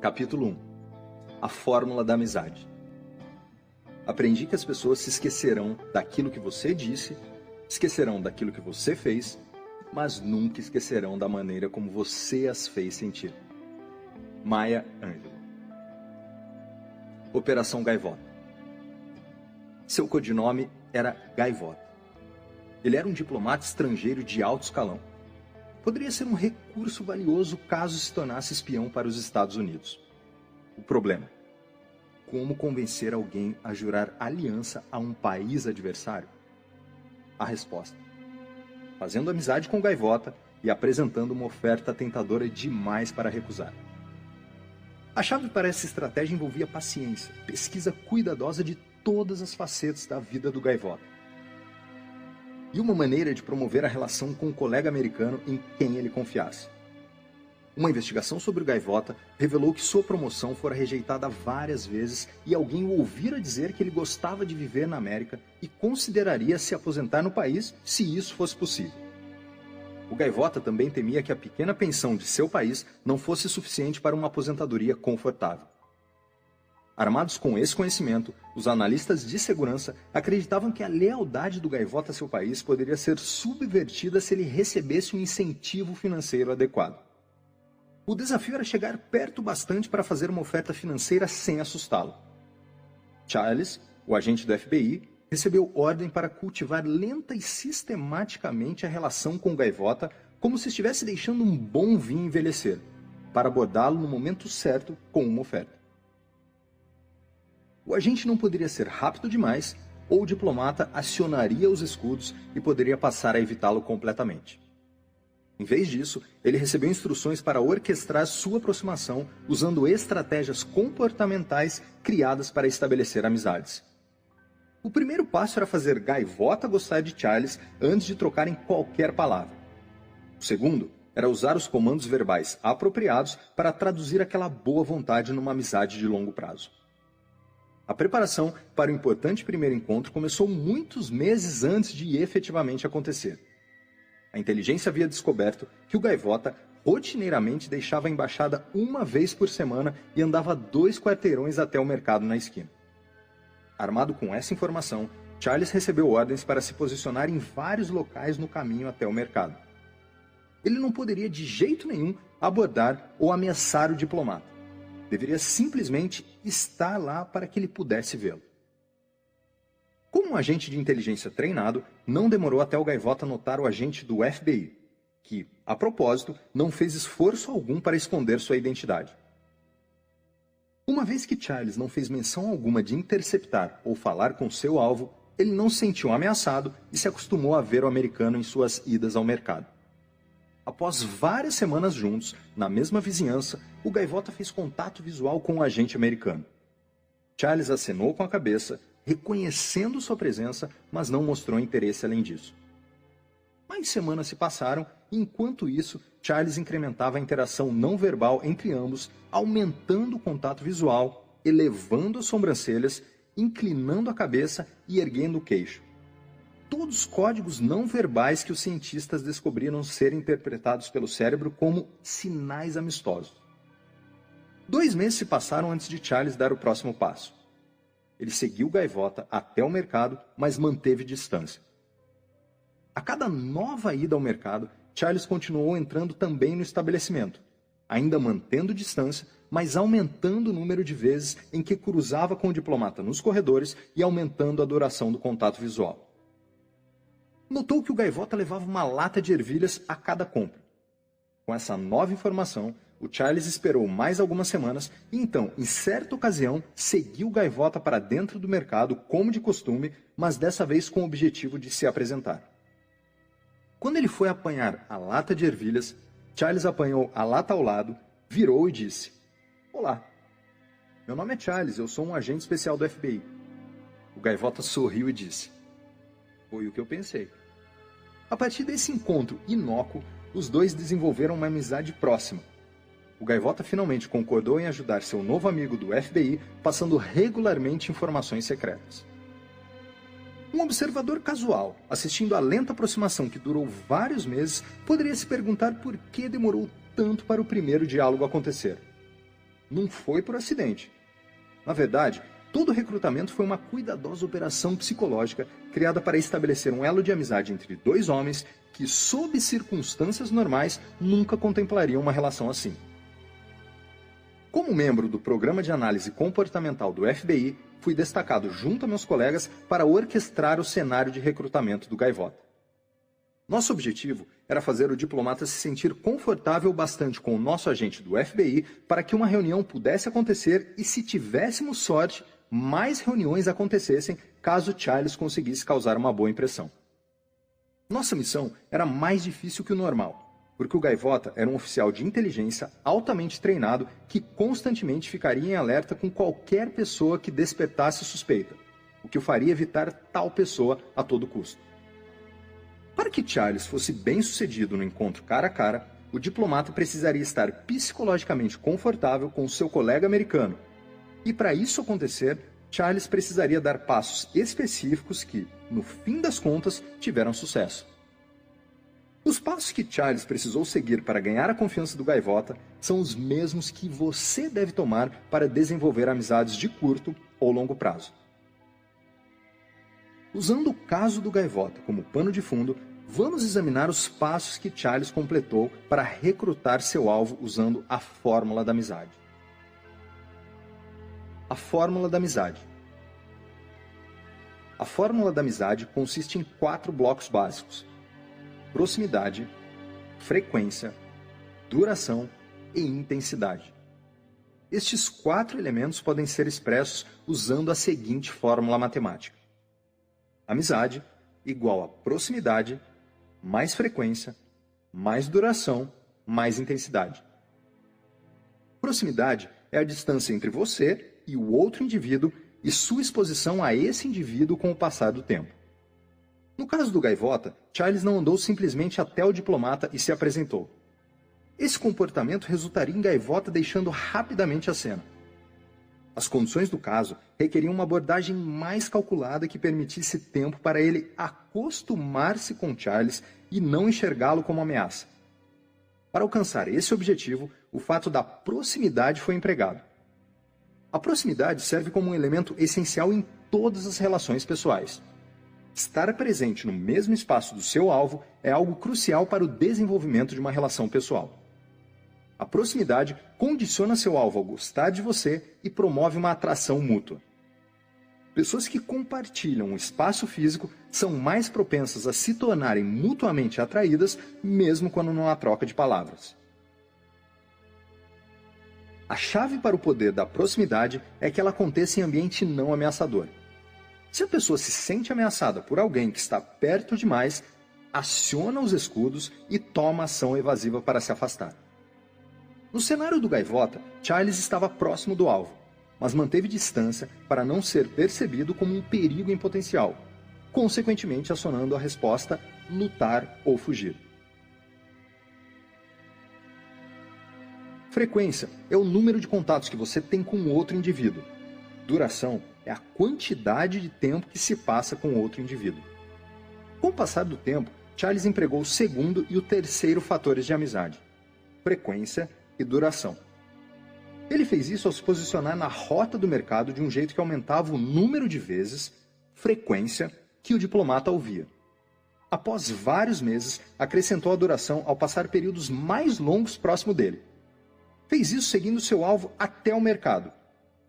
Capítulo 1. A fórmula da amizade. Aprendi que as pessoas se esquecerão daquilo que você disse, esquecerão daquilo que você fez, mas nunca esquecerão da maneira como você as fez sentir. Maya Angelou. Operação Gaivota. Seu codinome era Gaivota. Ele era um diplomata estrangeiro de alto escalão. Poderia ser um recurso valioso caso se tornasse espião para os Estados Unidos. O problema: como convencer alguém a jurar aliança a um país adversário? A resposta: fazendo amizade com Gaivota e apresentando uma oferta tentadora demais para recusar. A chave para essa estratégia envolvia paciência, pesquisa cuidadosa de todas as facetas da vida do Gaivota. E uma maneira de promover a relação com um colega americano em quem ele confiasse. Uma investigação sobre o Gaivota revelou que sua promoção fora rejeitada várias vezes e alguém o ouvira dizer que ele gostava de viver na América e consideraria se aposentar no país se isso fosse possível. O Gaivota também temia que a pequena pensão de seu país não fosse suficiente para uma aposentadoria confortável. Armados com esse conhecimento, os analistas de segurança acreditavam que a lealdade do Gaivota a seu país poderia ser subvertida se ele recebesse um incentivo financeiro adequado. O desafio era chegar perto bastante para fazer uma oferta financeira sem assustá-lo. Charles, o agente do FBI, recebeu ordem para cultivar lenta e sistematicamente a relação com o Gaivota como se estivesse deixando um bom vinho envelhecer, para abordá-lo no momento certo com uma oferta. O agente não poderia ser rápido demais, ou o diplomata acionaria os escudos e poderia passar a evitá-lo completamente. Em vez disso, ele recebeu instruções para orquestrar sua aproximação usando estratégias comportamentais criadas para estabelecer amizades. O primeiro passo era fazer Gaivota gostar de Charles antes de trocarem qualquer palavra. O segundo era usar os comandos verbais apropriados para traduzir aquela boa vontade numa amizade de longo prazo. A preparação para o importante primeiro encontro começou muitos meses antes de efetivamente acontecer. A inteligência havia descoberto que o Gaivota rotineiramente deixava a embaixada uma vez por semana e andava 2 quarteirões até o mercado na esquina. Armado com essa informação, Charles recebeu ordens para se posicionar em vários locais no caminho até o mercado. Ele não poderia de jeito nenhum abordar ou ameaçar o diplomata. Deveria simplesmente estar lá para que ele pudesse vê-lo. Como um agente de inteligência treinado, não demorou até o Gaivota notar o agente do FBI, que, a propósito, não fez esforço algum para esconder sua identidade. Uma vez que Charles não fez menção alguma de interceptar ou falar com seu alvo, ele não se sentiu ameaçado e se acostumou a ver o americano em suas idas ao mercado. Após várias semanas juntos, na mesma vizinhança, o Gaivota fez contato visual com o agente americano. Charles acenou com a cabeça, reconhecendo sua presença, mas não mostrou interesse além disso. Mais semanas se passaram e, enquanto isso, Charles incrementava a interação não verbal entre ambos, aumentando o contato visual, elevando as sobrancelhas, inclinando a cabeça e erguendo o queixo. Todos os códigos não verbais que os cientistas descobriram ser interpretados pelo cérebro como sinais amistosos. 2 meses se passaram antes de Charles dar o próximo passo. Ele seguiu Gaivota até o mercado, mas manteve distância. A cada nova ida ao mercado, Charles continuou entrando também no estabelecimento, ainda mantendo distância, mas aumentando o número de vezes em que cruzava com o diplomata nos corredores e aumentando a duração do contato visual. Notou que o Gaivota levava uma lata de ervilhas a cada compra. Com essa nova informação, o Charles esperou mais algumas semanas e então, em certa ocasião, seguiu o Gaivota para dentro do mercado como de costume, mas dessa vez com o objetivo de se apresentar. Quando ele foi apanhar a lata de ervilhas, Charles apanhou a lata ao lado, virou e disse: "Olá, meu nome é Charles, eu sou um agente especial do FBI." O Gaivota sorriu e disse: "Foi o que eu pensei." A partir desse encontro inócuo, os dois desenvolveram uma amizade próxima. O Gaivota finalmente concordou em ajudar seu novo amigo do FBI, passando regularmente informações secretas. Um observador casual, assistindo à lenta aproximação que durou vários meses, poderia se perguntar por que demorou tanto para o primeiro diálogo acontecer. Não foi por acidente. Na verdade, todo o recrutamento foi uma cuidadosa operação psicológica criada para estabelecer um elo de amizade entre dois homens que, sob circunstâncias normais, nunca contemplariam uma relação assim. Como membro do Programa de Análise Comportamental do FBI, fui destacado junto a meus colegas para orquestrar o cenário de recrutamento do Gaivota. Nosso objetivo era fazer o diplomata se sentir confortável bastante com o nosso agente do FBI para que uma reunião pudesse acontecer e, se tivéssemos sorte, mais reuniões acontecessem caso Charles conseguisse causar uma boa impressão. Nossa missão era mais difícil que o normal, porque o Gaivota era um oficial de inteligência altamente treinado que constantemente ficaria em alerta com qualquer pessoa que despertasse suspeita, o que o faria evitar tal pessoa a todo custo. Para que Charles fosse bem-sucedido no encontro cara a cara, o diplomata precisaria estar psicologicamente confortável com seu colega americano. E para isso acontecer, Charles precisaria dar passos específicos que, no fim das contas, tiveram sucesso. Os passos que Charles precisou seguir para ganhar a confiança do Gaivota são os mesmos que você deve tomar para desenvolver amizades de curto ou longo prazo. Usando o caso do Gaivota como pano de fundo, vamos examinar os passos que Charles completou para recrutar seu alvo usando a fórmula da amizade. A fórmula da amizade. A fórmula da amizade consiste em 4 blocos básicos: proximidade, frequência, duração e intensidade. Estes 4 elementos podem ser expressos usando a seguinte fórmula matemática: amizade igual a proximidade, mais frequência, mais duração, mais intensidade. Proximidade é a distância entre você e o outro indivíduo e sua exposição a esse indivíduo com o passar do tempo. No caso do Gaivota, Charles não andou simplesmente até o diplomata e se apresentou. Esse comportamento resultaria em Gaivota deixando rapidamente a cena. As condições do caso requeriam uma abordagem mais calculada que permitisse tempo para ele acostumar-se com Charles e não enxergá-lo como ameaça. Para alcançar esse objetivo, o fato da proximidade foi empregado. A proximidade serve como um elemento essencial em todas as relações pessoais. Estar presente no mesmo espaço do seu alvo é algo crucial para o desenvolvimento de uma relação pessoal. A proximidade condiciona seu alvo a gostar de você e promove uma atração mútua. Pessoas que compartilham um espaço físico são mais propensas a se tornarem mutuamente atraídas, mesmo quando não há troca de palavras. A chave para o poder da proximidade é que ela aconteça em ambiente não ameaçador. Se a pessoa se sente ameaçada por alguém que está perto demais, aciona os escudos e toma ação evasiva para se afastar. No cenário do Gaivota, Charles estava próximo do alvo, mas manteve distância para não ser percebido como um perigo em potencial, consequentemente acionando a resposta lutar ou fugir. Frequência é o número de contatos que você tem com outro indivíduo. Duração é a quantidade de tempo que se passa com outro indivíduo. Com o passar do tempo, Charles empregou o segundo e o terceiro fatores de amizade: frequência e duração. Ele fez isso ao se posicionar na rota do mercado de um jeito que aumentava o número de vezes, frequência, que o diplomata ouvia. Após vários meses, acrescentou a duração ao passar períodos mais longos próximo dele. Fez isso seguindo seu alvo até o mercado,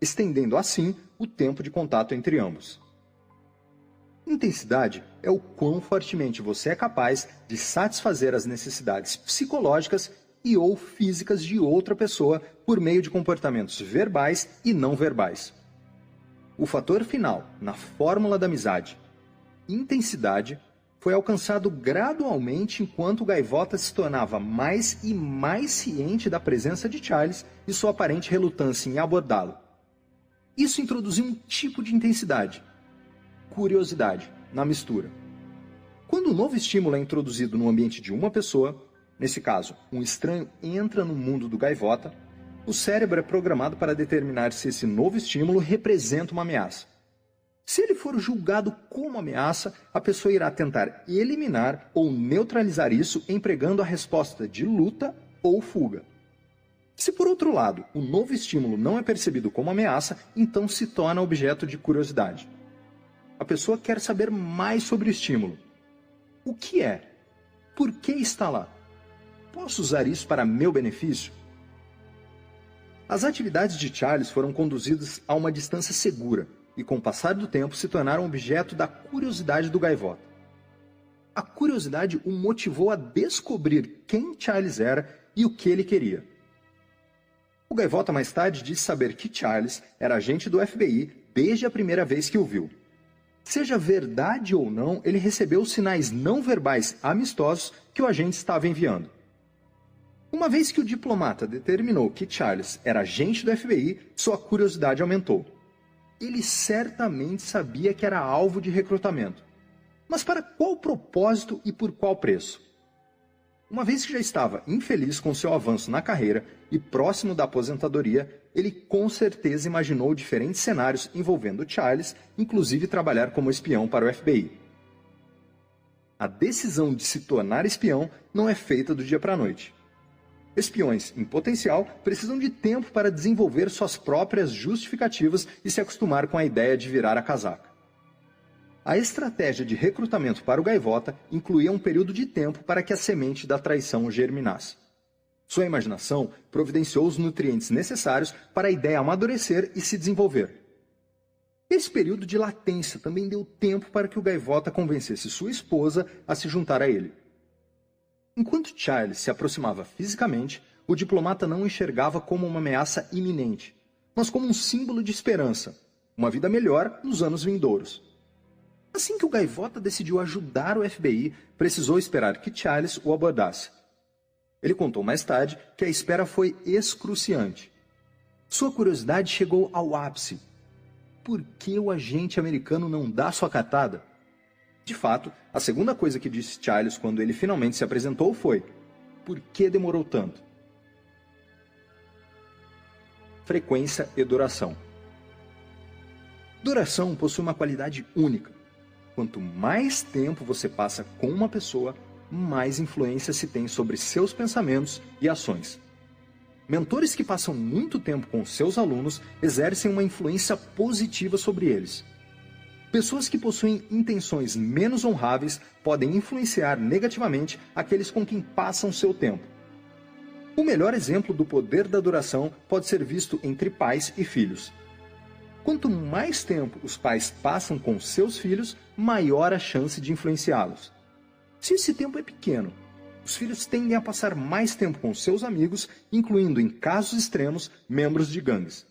estendendo assim o tempo de contato entre ambos. Intensidade é o quão fortemente você é capaz de satisfazer as necessidades psicológicas e ou físicas de outra pessoa por meio de comportamentos verbais e não verbais. O fator final na fórmula da amizade, intensidade, foi alcançado gradualmente enquanto o Gaivota se tornava mais e mais ciente da presença de Charles e sua aparente relutância em abordá-lo. Isso introduziu um tipo de intensidade, curiosidade, na mistura. Quando um novo estímulo é introduzido no ambiente de uma pessoa, nesse caso, um estranho entra no mundo do Gaivota, o cérebro é programado para determinar se esse novo estímulo representa uma ameaça. Se ele for julgado como ameaça, a pessoa irá tentar eliminar ou neutralizar isso empregando a resposta de luta ou fuga. Se por outro lado, o novo estímulo não é percebido como ameaça, então se torna objeto de curiosidade. A pessoa quer saber mais sobre o estímulo. O que é? Por que está lá? Posso usar isso para meu benefício? As atividades de Charles foram conduzidas a uma distância segura e, com o passar do tempo, se tornaram objeto da curiosidade do gaivota. A curiosidade o motivou a descobrir quem Charles era e o que ele queria. O gaivota mais tarde disse saber que Charles era agente do FBI desde a primeira vez que o viu. Seja verdade ou não, ele recebeu os sinais não verbais amistosos que o agente estava enviando. Uma vez que o diplomata determinou que Charles era agente do FBI, sua curiosidade aumentou. Ele certamente sabia que era alvo de recrutamento. Mas para qual propósito e por qual preço? Uma vez que já estava infeliz com seu avanço na carreira e próximo da aposentadoria, ele com certeza imaginou diferentes cenários envolvendo Charles, inclusive trabalhar como espião para o FBI. A decisão de se tornar espião não é feita do dia para a noite. Espiões em potencial precisam de tempo para desenvolver suas próprias justificativas e se acostumar com a ideia de virar a casaca. A estratégia de recrutamento para o gaivota incluía um período de tempo para que a semente da traição germinasse. Sua imaginação providenciou os nutrientes necessários para a ideia amadurecer e se desenvolver. Esse período de latência também deu tempo para que o gaivota convencesse sua esposa a se juntar a ele. Enquanto Charles se aproximava fisicamente, o diplomata não o enxergava como uma ameaça iminente, mas como um símbolo de esperança, uma vida melhor nos anos vindouros. Assim que o gaivota decidiu ajudar o FBI, precisou esperar que Charles o abordasse. Ele contou mais tarde que a espera foi excruciante. Sua curiosidade chegou ao ápice. Por que o agente americano não dá sua cartada? De fato, a segunda coisa que disse Charles quando ele finalmente se apresentou foi: por que demorou tanto? Frequência e duração. Duração possui uma qualidade única. Quanto mais tempo você passa com uma pessoa, mais influência se tem sobre seus pensamentos e ações. Mentores que passam muito tempo com seus alunos exercem uma influência positiva sobre eles. Pessoas que possuem intenções menos honráveis podem influenciar negativamente aqueles com quem passam seu tempo. O melhor exemplo do poder da duração pode ser visto entre pais e filhos. Quanto mais tempo os pais passam com seus filhos, maior a chance de influenciá-los. Se esse tempo é pequeno, os filhos tendem a passar mais tempo com seus amigos, incluindo, em casos extremos, membros de gangues.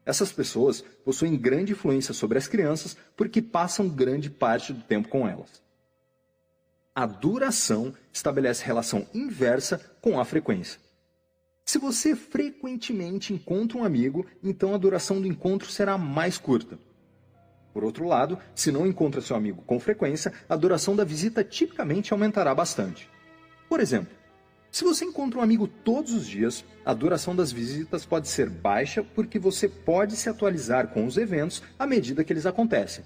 Essas pessoas possuem grande influência sobre as crianças porque passam grande parte do tempo com elas. A duração estabelece relação inversa com a frequência. Se você frequentemente encontra um amigo, então a duração do encontro será mais curta. Por outro lado, se não encontra seu amigo com frequência, a duração da visita tipicamente aumentará bastante. Por exemplo, se você encontra um amigo todos os dias, a duração das visitas pode ser baixa porque você pode se atualizar com os eventos à medida que eles acontecem.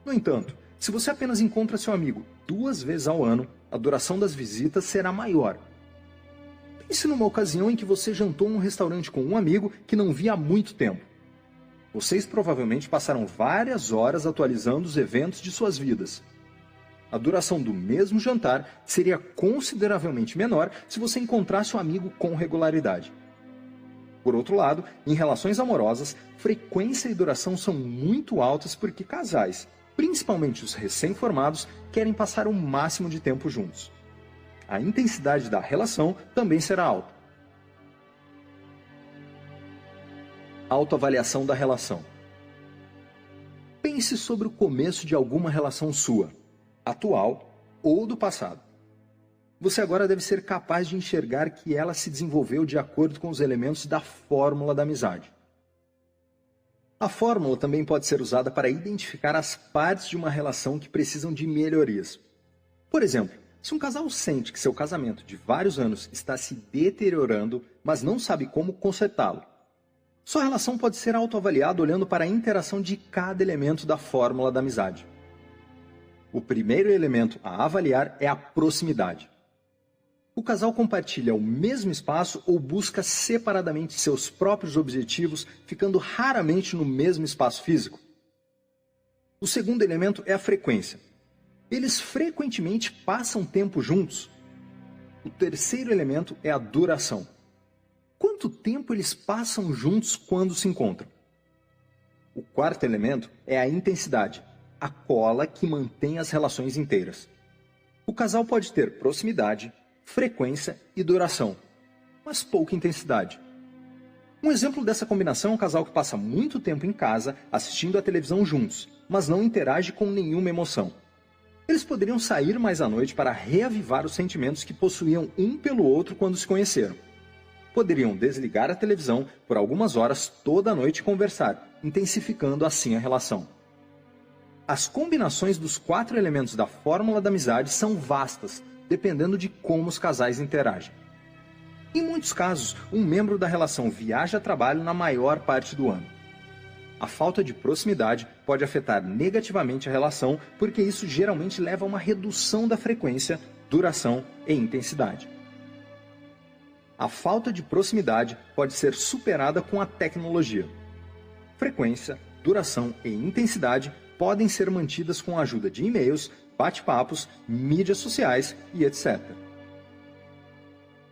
No entanto, se você apenas encontra seu amigo 2 vezes ao ano, a duração das visitas será maior. Pense numa ocasião em que você jantou em um restaurante com um amigo que não via há muito tempo. Vocês provavelmente passaram várias horas atualizando os eventos de suas vidas. A duração do mesmo jantar seria consideravelmente menor se você encontrasse um amigo com regularidade. Por outro lado, em relações amorosas, frequência e duração são muito altas porque casais, principalmente os recém-formados, querem passar o máximo de tempo juntos. A intensidade da relação também será alta. Autoavaliação da relação. Pense sobre o começo de alguma relação sua, atual ou do passado. Você agora deve ser capaz de enxergar que ela se desenvolveu de acordo com os elementos da fórmula da amizade. A fórmula também pode ser usada para identificar as partes de uma relação que precisam de melhorias. Por exemplo, se um casal sente que seu casamento de vários anos está se deteriorando, mas não sabe como consertá-lo, sua relação pode ser autoavaliada olhando para a interação de cada elemento da fórmula da amizade. O primeiro elemento a avaliar é a proximidade. O casal compartilha o mesmo espaço ou busca separadamente seus próprios objetivos, ficando raramente no mesmo espaço físico? O segundo elemento é a frequência. Eles frequentemente passam tempo juntos? O terceiro elemento é a duração. Quanto tempo eles passam juntos quando se encontram? O quarto elemento é a intensidade, a cola que mantém as relações inteiras. O casal pode ter proximidade, frequência e duração, mas pouca intensidade. Um exemplo dessa combinação é um casal que passa muito tempo em casa assistindo a televisão juntos, mas não interage com nenhuma emoção. Eles poderiam sair mais à noite para reavivar os sentimentos que possuíam um pelo outro quando se conheceram. Poderiam desligar a televisão por algumas horas toda a noite e conversar, intensificando assim a relação. As combinações dos 4 elementos da fórmula da amizade são vastas, dependendo de como os casais interagem. Em muitos casos, um membro da relação viaja a trabalho na maior parte do ano. A falta de proximidade pode afetar negativamente a relação, porque isso geralmente leva a uma redução da frequência, duração e intensidade. A falta de proximidade pode ser superada com a tecnologia. Frequência, duração e intensidade podem ser mantidas com a ajuda de e-mails, bate-papos, mídias sociais e etc.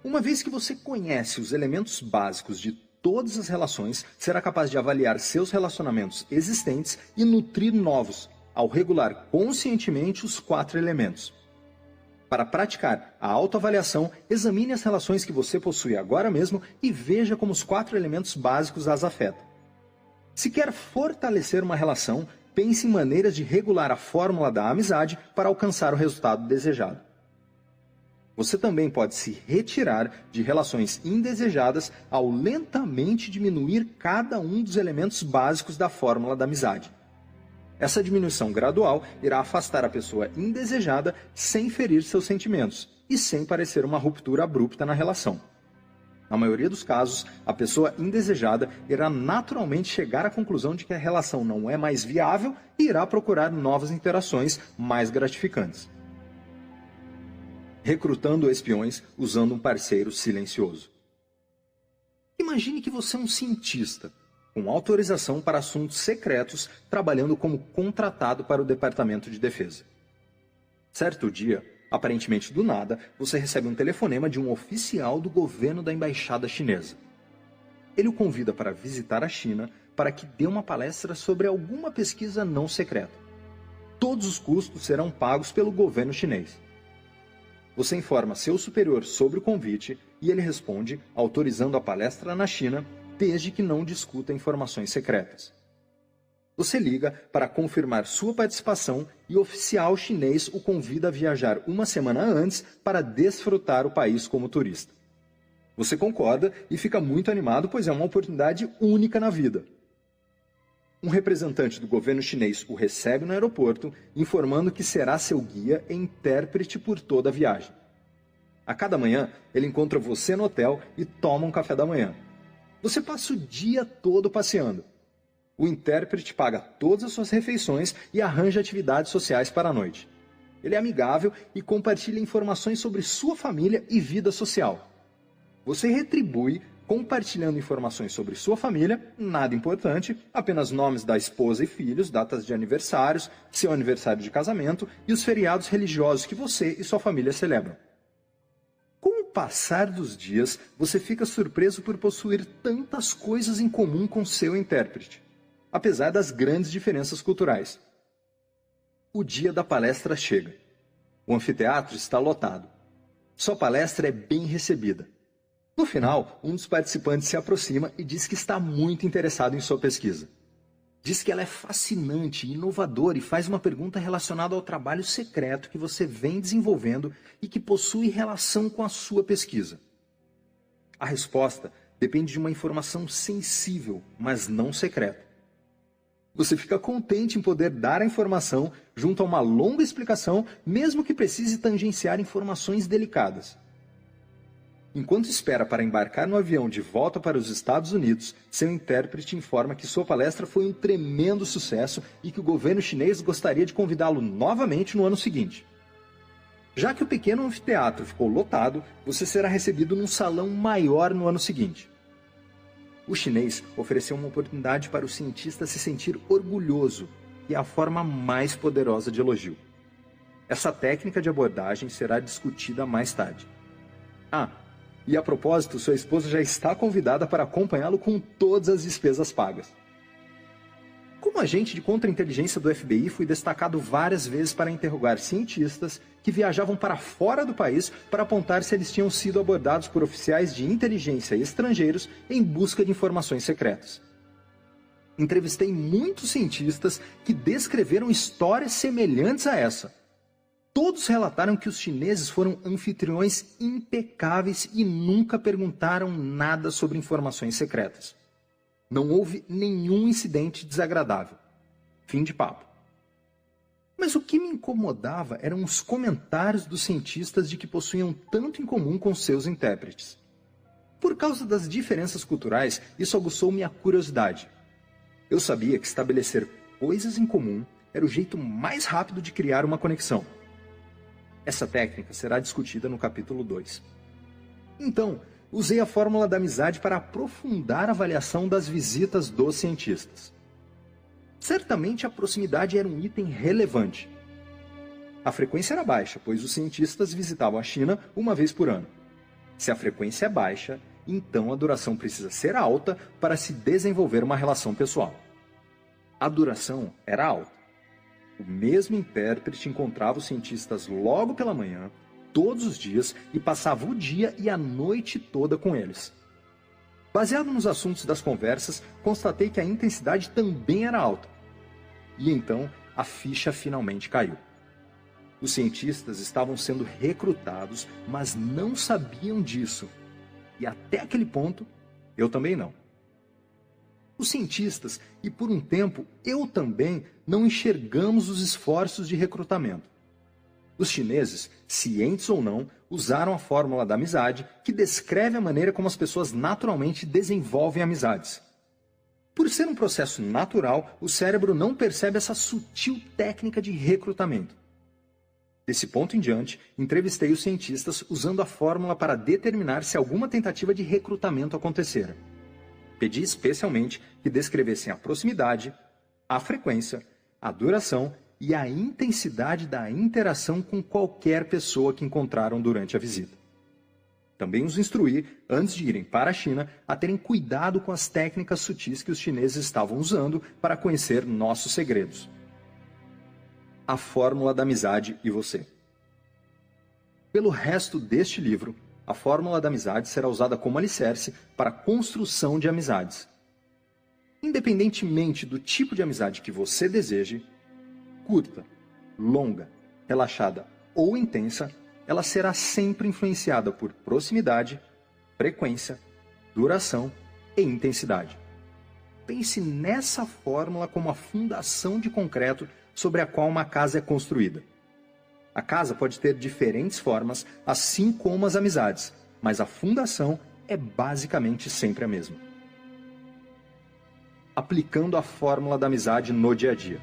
Uma vez que você conhece os elementos básicos de todas as relações, será capaz de avaliar seus relacionamentos existentes e nutrir novos, ao regular conscientemente os 4 elementos. Para praticar a autoavaliação, examine as relações que você possui agora mesmo e veja como os 4 elementos básicos as afetam. Se quer fortalecer uma relação, pense em maneiras de regular a fórmula da amizade para alcançar o resultado desejado. Você também pode se retirar de relações indesejadas ao lentamente diminuir cada um dos elementos básicos da fórmula da amizade. Essa diminuição gradual irá afastar a pessoa indesejada sem ferir seus sentimentos e sem parecer uma ruptura abrupta na relação. Na maioria dos casos, a pessoa indesejada irá naturalmente chegar à conclusão de que a relação não é mais viável e irá procurar novas interações mais gratificantes. Recrutando espiões usando um parceiro silencioso. Imagine que você é um cientista, com autorização para assuntos secretos, trabalhando como contratado para o Departamento de Defesa. Certo dia, aparentemente do nada, você recebe um telefonema de um oficial do governo da embaixada chinesa. Ele o convida para visitar a China para que dê uma palestra sobre alguma pesquisa não secreta. Todos os custos serão pagos pelo governo chinês. Você informa seu superior sobre o convite e ele responde autorizando a palestra na China, desde que não discuta informações secretas. Você liga para confirmar sua participação e o oficial chinês o convida a viajar uma semana antes para desfrutar o país como turista. Você concorda e fica muito animado, pois é uma oportunidade única na vida. Um representante do governo chinês o recebe no aeroporto, informando que será seu guia e intérprete por toda a viagem. A cada manhã, ele encontra você no hotel e toma um café da manhã. Você passa o dia todo passeando. O intérprete paga todas as suas refeições e arranja atividades sociais para a noite. Ele é amigável e compartilha informações sobre sua família e vida social. Você retribui compartilhando informações sobre sua família, nada importante, apenas nomes da esposa e filhos, datas de aniversários, seu aniversário de casamento e os feriados religiosos que você e sua família celebram. Com o passar dos dias, você fica surpreso por possuir tantas coisas em comum com seu intérprete, apesar das grandes diferenças culturais. O dia da palestra chega. O anfiteatro está lotado. Sua palestra é bem recebida. No final, um dos participantes se aproxima e diz que está muito interessado em sua pesquisa. Diz que ela é fascinante, inovadora e faz uma pergunta relacionada ao trabalho secreto que você vem desenvolvendo e que possui relação com a sua pesquisa. A resposta depende de uma informação sensível, mas não secreta. Você fica contente em poder dar a informação junto a uma longa explicação, mesmo que precise tangenciar informações delicadas. Enquanto espera para embarcar no avião de volta para os Estados Unidos, seu intérprete informa que sua palestra foi um tremendo sucesso e que o governo chinês gostaria de convidá-lo novamente no ano seguinte. Já que o pequeno anfiteatro ficou lotado, você será recebido num salão maior no ano seguinte. O chinês ofereceu uma oportunidade para o cientista se sentir orgulhoso, e é a forma mais poderosa de elogio. Essa técnica de abordagem será discutida mais tarde. E a propósito, sua esposa já está convidada para acompanhá-lo com todas as despesas pagas. Como agente de contra-inteligência do FBI, fui destacado várias vezes para interrogar cientistas que viajavam para fora do país para apontar se eles tinham sido abordados por oficiais de inteligência estrangeiros em busca de informações secretas. Entrevistei muitos cientistas que descreveram histórias semelhantes a essa. Todos relataram que os chineses foram anfitriões impecáveis e nunca perguntaram nada sobre informações secretas. Não houve nenhum incidente desagradável. Fim de papo. Mas o que me incomodava eram os comentários dos cientistas de que possuíam tanto em comum com seus intérpretes. Por causa das diferenças culturais, isso aguçou minha curiosidade. Eu sabia que estabelecer coisas em comum era o jeito mais rápido de criar uma conexão. Essa técnica será discutida no capítulo 2. Então, usei a fórmula da amizade para aprofundar a avaliação das visitas dos cientistas. Certamente a proximidade era um item relevante. A frequência era baixa, pois os cientistas visitavam a China uma vez por ano. Se a frequência é baixa, então a duração precisa ser alta para se desenvolver uma relação pessoal. A duração era alta. O mesmo intérprete encontrava os cientistas logo pela manhã, todos os dias, e passava o dia e a noite toda com eles. Baseado nos assuntos das conversas, constatei que a intensidade também era alta. E então a ficha finalmente caiu. Os cientistas estavam sendo recrutados, mas não sabiam disso. E até aquele ponto, eu também não. Os cientistas, e por um tempo eu também, não enxergamos os esforços de recrutamento. Os chineses, cientes ou não, usaram a fórmula da amizade, que descreve a maneira como as pessoas naturalmente desenvolvem amizades. Por ser um processo natural, o cérebro não percebe essa sutil técnica de recrutamento. Desse ponto em diante, entrevistei os cientistas usando a fórmula para determinar se alguma tentativa de recrutamento acontecera. Pedi especialmente que descrevessem a proximidade, a frequência, a duração e a intensidade da interação com qualquer pessoa que encontraram durante a visita. Também os instruí, antes de irem para a China, a terem cuidado com as técnicas sutis que os chineses estavam usando para conhecer nossos segredos. A fórmula da amizade e você. Pelo resto deste livro, a fórmula da amizade será usada como alicerce para a construção de amizades. Independentemente do tipo de amizade que você deseje, curta, longa, relaxada ou intensa, ela será sempre influenciada por proximidade, frequência, duração e intensidade. Pense nessa fórmula como a fundação de concreto sobre a qual uma casa é construída. A casa pode ter diferentes formas, assim como as amizades, mas a fundação é basicamente sempre a mesma. Aplicando a fórmula da amizade no dia a dia.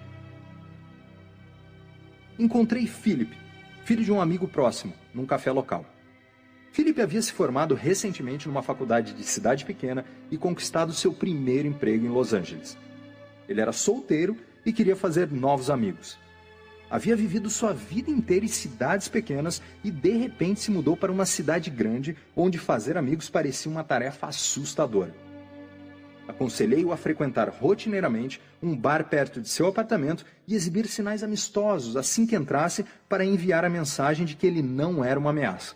Encontrei Philip, filho de um amigo próximo, num café local. Philip havia se formado recentemente numa faculdade de cidade pequena e conquistado seu primeiro emprego em Los Angeles. Ele era solteiro e queria fazer novos amigos. Havia vivido sua vida inteira em cidades pequenas e de repente se mudou para uma cidade grande, onde fazer amigos parecia uma tarefa assustadora. Aconselhei-o a frequentar rotineiramente um bar perto de seu apartamento e exibir sinais amistosos assim que entrasse para enviar a mensagem de que ele não era uma ameaça.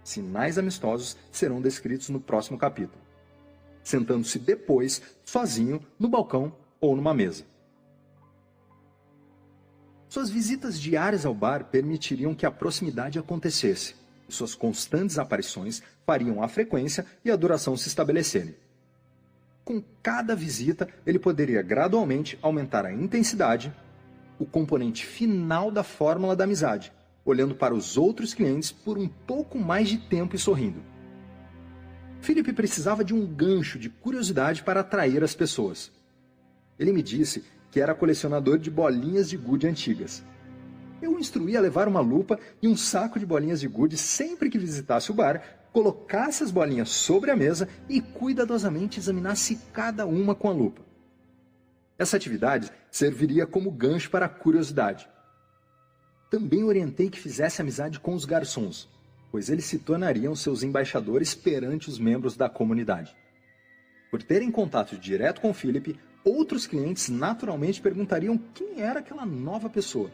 Sinais amistosos serão descritos no próximo capítulo. Sentando-se depois, sozinho, no balcão ou numa mesa. Suas visitas diárias ao bar permitiriam que a proximidade acontecesse, e suas constantes aparições fariam a frequência e a duração se estabelecerem. Com cada visita, ele poderia gradualmente aumentar a intensidade, o componente final da fórmula da amizade, olhando para os outros clientes por um pouco mais de tempo e sorrindo. Philip precisava de um gancho de curiosidade para atrair as pessoas. Ele me disse que era colecionador de bolinhas de gude antigas. eu o instruí a levar uma lupa e um saco de bolinhas de gude sempre que visitasse o bar, colocasse as bolinhas sobre a mesa e cuidadosamente examinasse cada uma com a lupa. Essa atividade serviria como gancho para a curiosidade. Também orientei que fizesse amizade com os garçons, pois eles se tornariam seus embaixadores perante os membros da comunidade. Por terem contato direto com Philip, outros clientes naturalmente perguntariam quem era aquela nova pessoa.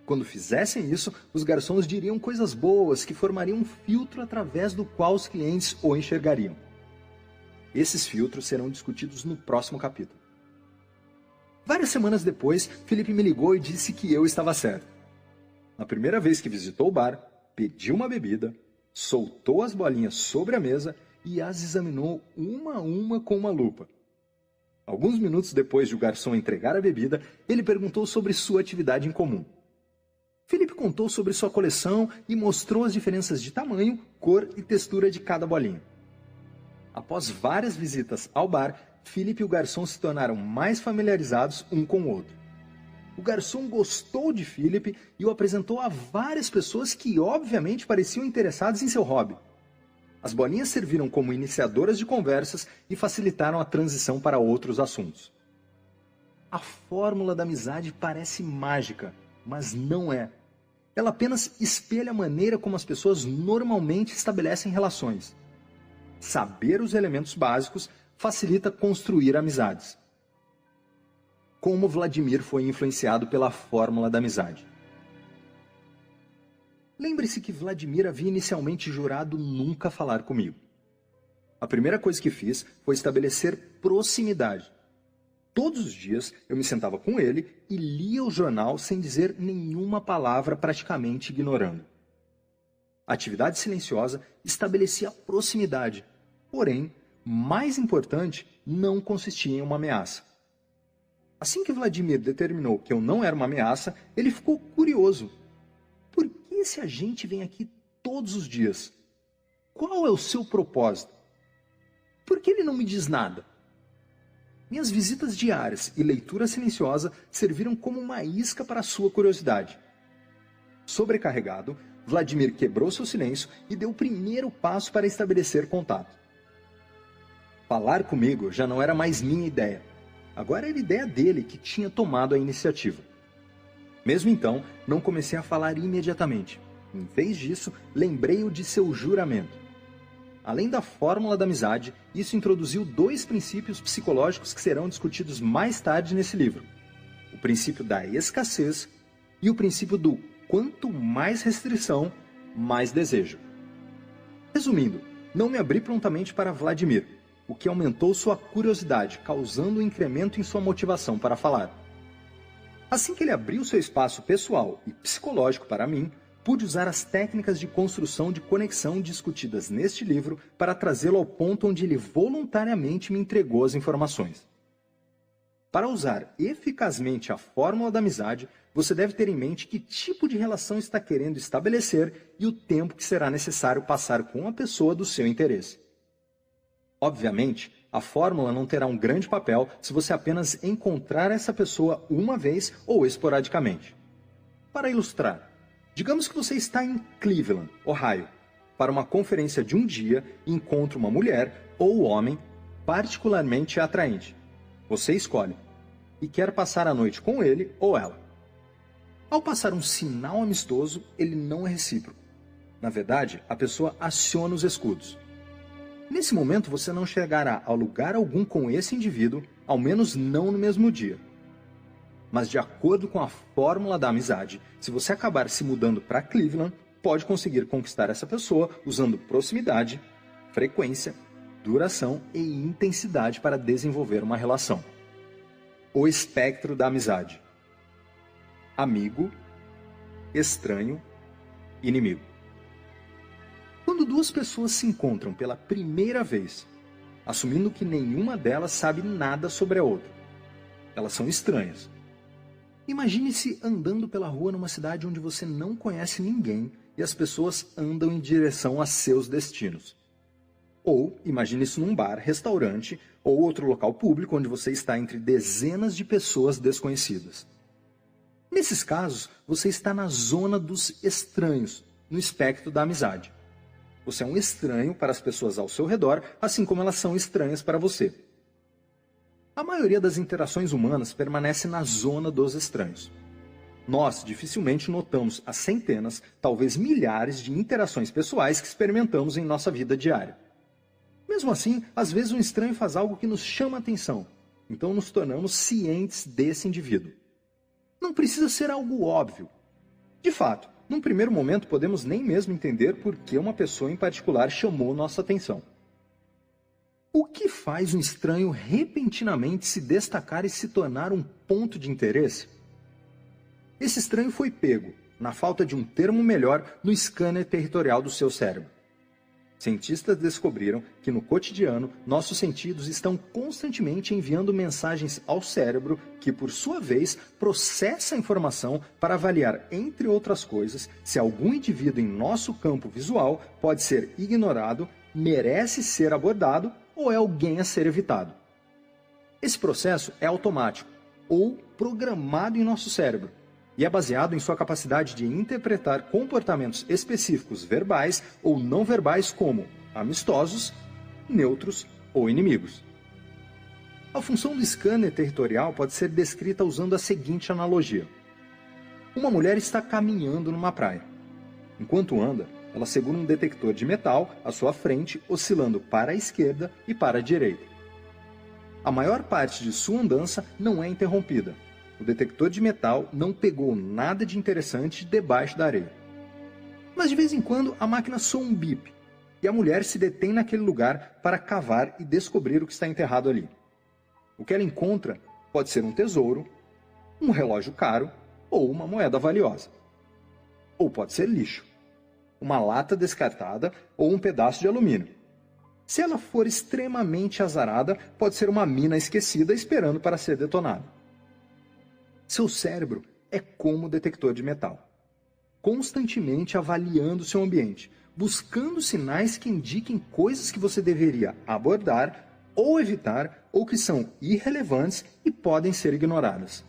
Quando fizessem isso, os garçons diriam coisas boas que formariam um filtro através do qual os clientes o enxergariam. Esses filtros serão discutidos no próximo capítulo. Várias semanas depois, Philip me ligou e disse que eu estava certo. Na primeira vez que visitou o bar, pediu uma bebida, soltou as bolinhas sobre a mesa e as examinou uma a uma com uma lupa. Alguns minutos depois de o garçom entregar a bebida, ele perguntou sobre sua atividade em comum. Philip contou sobre sua coleção e mostrou as diferenças de tamanho, cor e textura de cada bolinha. Após várias visitas ao bar, Philip e o garçom se tornaram mais familiarizados um com o outro. O garçom gostou de Philip e o apresentou a várias pessoas que obviamente pareciam interessadas em seu hobby. As bolinhas serviram como iniciadoras de conversas e facilitaram a transição para outros assuntos. A fórmula da amizade parece mágica, mas não é. Ela apenas espelha a maneira como as pessoas normalmente estabelecem relações. Saber os elementos básicos facilita construir amizades. Como Vladimir foi influenciado pela fórmula da amizade. Lembre-se que Vladimir havia inicialmente jurado nunca falar comigo. A primeira coisa que fiz foi estabelecer proximidade. Todos os dias eu me sentava com ele e lia o jornal sem dizer nenhuma palavra, praticamente ignorando. A atividade silenciosa estabelecia proximidade, porém, mais importante, não consistia em uma ameaça. Assim que Vladimir determinou que eu não era uma ameaça, ele ficou curioso. Por que esse agente vem aqui todos os dias? Qual é o seu propósito? Por que ele não me diz nada? Minhas visitas diárias e leitura silenciosa serviram como uma isca para a sua curiosidade. Sobrecarregado, Vladimir quebrou seu silêncio e deu o primeiro passo para estabelecer contato. Falar comigo já não era mais minha ideia. Agora era a ideia dele que tinha tomado a iniciativa. Mesmo então, não comecei a falar imediatamente. Em vez disso, lembrei-o de seu juramento. Além da fórmula da amizade, isso introduziu 2 princípios psicológicos que serão discutidos mais tarde nesse livro. O princípio da escassez e o princípio do quanto mais restrição, mais desejo. Resumindo, não me abri prontamente para Vladimir, o que aumentou sua curiosidade, causando um incremento em sua motivação para falar. Assim que ele abriu seu espaço pessoal e psicológico para mim, pude usar as técnicas de construção de conexão discutidas neste livro para trazê-lo ao ponto onde ele voluntariamente me entregou as informações. Para usar eficazmente a fórmula da amizade, você deve ter em mente que tipo de relação está querendo estabelecer e o tempo que será necessário passar com a pessoa do seu interesse. Obviamente, a fórmula não terá um grande papel se você apenas encontrar essa pessoa uma vez ou esporadicamente. Para ilustrar, digamos que você está em Cleveland, Ohio, para uma conferência de um dia e encontra uma mulher ou homem particularmente atraente. Você escolhe e quer passar a noite com ele ou ela. Ao passar um sinal amistoso, ele não é recíproco. Na verdade, a pessoa aciona os escudos. Nesse momento, você não chegará a lugar algum com esse indivíduo, ao menos não no mesmo dia. Mas de acordo com a fórmula da amizade, se você acabar se mudando para Cleveland, pode conseguir conquistar essa pessoa usando proximidade, frequência, duração e intensidade para desenvolver uma relação. O espectro da amizade: amigo, estranho, inimigo. Quando 2 pessoas se encontram pela primeira vez, assumindo que nenhuma delas sabe nada sobre a outra, elas são estranhas. Imagine-se andando pela rua numa cidade onde você não conhece ninguém e as pessoas andam em direção a seus destinos. Ou imagine-se num bar, restaurante ou outro local público onde você está entre dezenas de pessoas desconhecidas. Nesses casos, você está na zona dos estranhos, no espectro da amizade. Você é um estranho para as pessoas ao seu redor, assim como elas são estranhas para você. A maioria das interações humanas permanece na zona dos estranhos. Nós dificilmente notamos as centenas, talvez milhares de interações pessoais que experimentamos em nossa vida diária. Mesmo assim, às vezes um estranho faz algo que nos chama a atenção, então nos tornamos cientes desse indivíduo. Não precisa ser algo óbvio. De fato, num primeiro momento podemos nem mesmo entender por que uma pessoa em particular chamou nossa atenção. O que faz um estranho repentinamente se destacar e se tornar um ponto de interesse? Esse estranho foi pego, na falta de um termo melhor, no scanner territorial do seu cérebro. Cientistas descobriram que no cotidiano, nossos sentidos estão constantemente enviando mensagens ao cérebro que, por sua vez, processa a informação para avaliar, entre outras coisas, se algum indivíduo em nosso campo visual pode ser ignorado, merece ser abordado ou é alguém a ser evitado. Esse processo é automático ou programado em nosso cérebro e é baseado em sua capacidade de interpretar comportamentos específicos verbais ou não verbais como amistosos, neutros ou inimigos. A função do scanner territorial pode ser descrita usando a seguinte analogia. Uma mulher está caminhando numa praia. Enquanto anda, ela segura um detector de metal à sua frente, oscilando para a esquerda e para a direita. A maior parte de sua andança não é interrompida. O detector de metal não pegou nada de interessante debaixo da areia. Mas de vez em quando a máquina soa um bip e a mulher se detém naquele lugar para cavar e descobrir o que está enterrado ali. O que ela encontra pode ser um tesouro, um relógio caro ou uma moeda valiosa. Ou pode ser lixo, uma lata descartada ou um pedaço de alumínio. Se ela for extremamente azarada, pode ser uma mina esquecida esperando para ser detonada. Seu cérebro é como detector de metal, constantemente avaliando seu ambiente, buscando sinais que indiquem coisas que você deveria abordar ou evitar ou que são irrelevantes e podem ser ignoradas.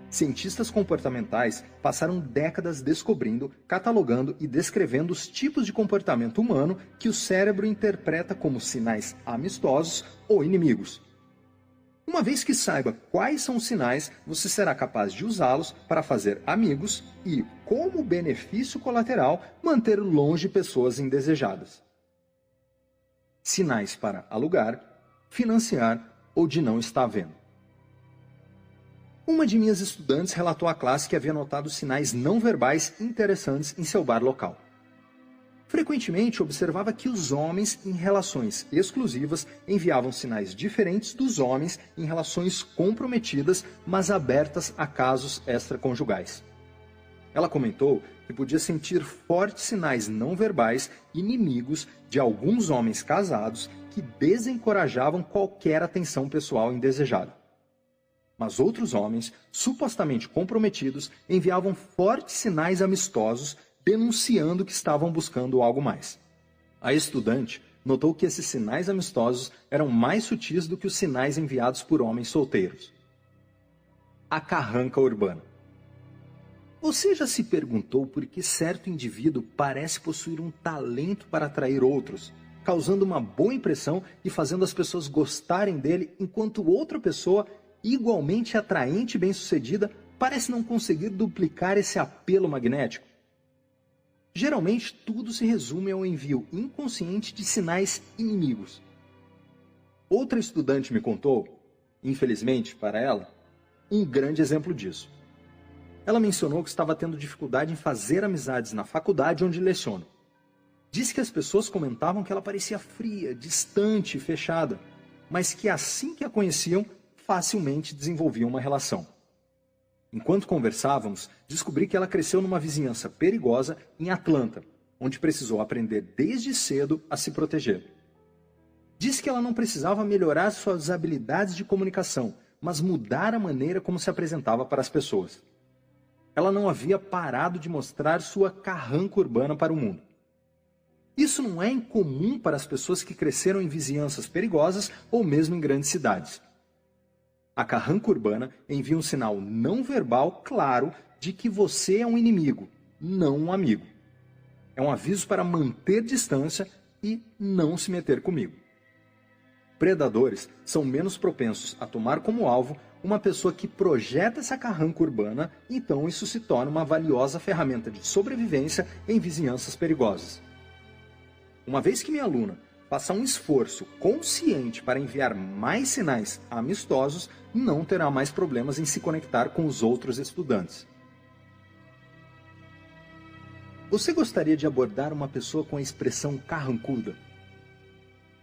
Cientistas comportamentais passaram décadas descobrindo, catalogando e descrevendo os tipos de comportamento humano que o cérebro interpreta como sinais amistosos ou inimigos. Uma vez que saiba quais são os sinais, você será capaz de usá-los para fazer amigos e, como benefício colateral, manter longe pessoas indesejadas. Sinais para alugar, financiar ou de não estar vendo. Uma de minhas estudantes relatou à classe que havia notado sinais não verbais interessantes em seu bar local. Frequentemente observava que os homens em relações exclusivas enviavam sinais diferentes dos homens em relações comprometidas, mas abertas a casos extraconjugais. Ela comentou que podia sentir fortes sinais não verbais inimigos de alguns homens casados que desencorajavam qualquer atenção pessoal indesejada. Mas outros homens, supostamente comprometidos, enviavam fortes sinais amistosos denunciando que estavam buscando algo mais. A estudante notou que esses sinais amistosos eram mais sutis do que os sinais enviados por homens solteiros. A carranca urbana. Você já se perguntou por que certo indivíduo parece possuir um talento para atrair outros, causando uma boa impressão e fazendo as pessoas gostarem dele, enquanto outra pessoa, igualmente atraente e bem-sucedida, parece não conseguir duplicar esse apelo magnético? Geralmente, tudo se resume ao envio inconsciente de sinais inimigos. Outra estudante me contou, infelizmente para ela, um grande exemplo disso. Ela mencionou que estava tendo dificuldade em fazer amizades na faculdade onde leciono. Disse que as pessoas comentavam que ela parecia fria, distante e fechada, mas que assim que a conheciam, facilmente desenvolviam uma relação. Enquanto conversávamos, descobri que ela cresceu numa vizinhança perigosa em Atlanta, onde precisou aprender desde cedo a se proteger. Disse que ela não precisava melhorar suas habilidades de comunicação, mas mudar a maneira como se apresentava para as pessoas. Ela não havia parado de mostrar sua carranca urbana para o mundo. Isso não é incomum para as pessoas que cresceram em vizinhanças perigosas ou mesmo em grandes cidades. A carranca urbana envia um sinal não verbal claro de que você é um inimigo, não um amigo. É um aviso para manter distância e não se meter comigo. Predadores são menos propensos a tomar como alvo uma pessoa que projeta essa carranca urbana, então isso se torna uma valiosa ferramenta de sobrevivência em vizinhanças perigosas. Uma vez que minha aluna faça um esforço consciente para enviar mais sinais amistosos, não terá mais problemas em se conectar com os outros estudantes. Você gostaria de abordar uma pessoa com a expressão carrancuda?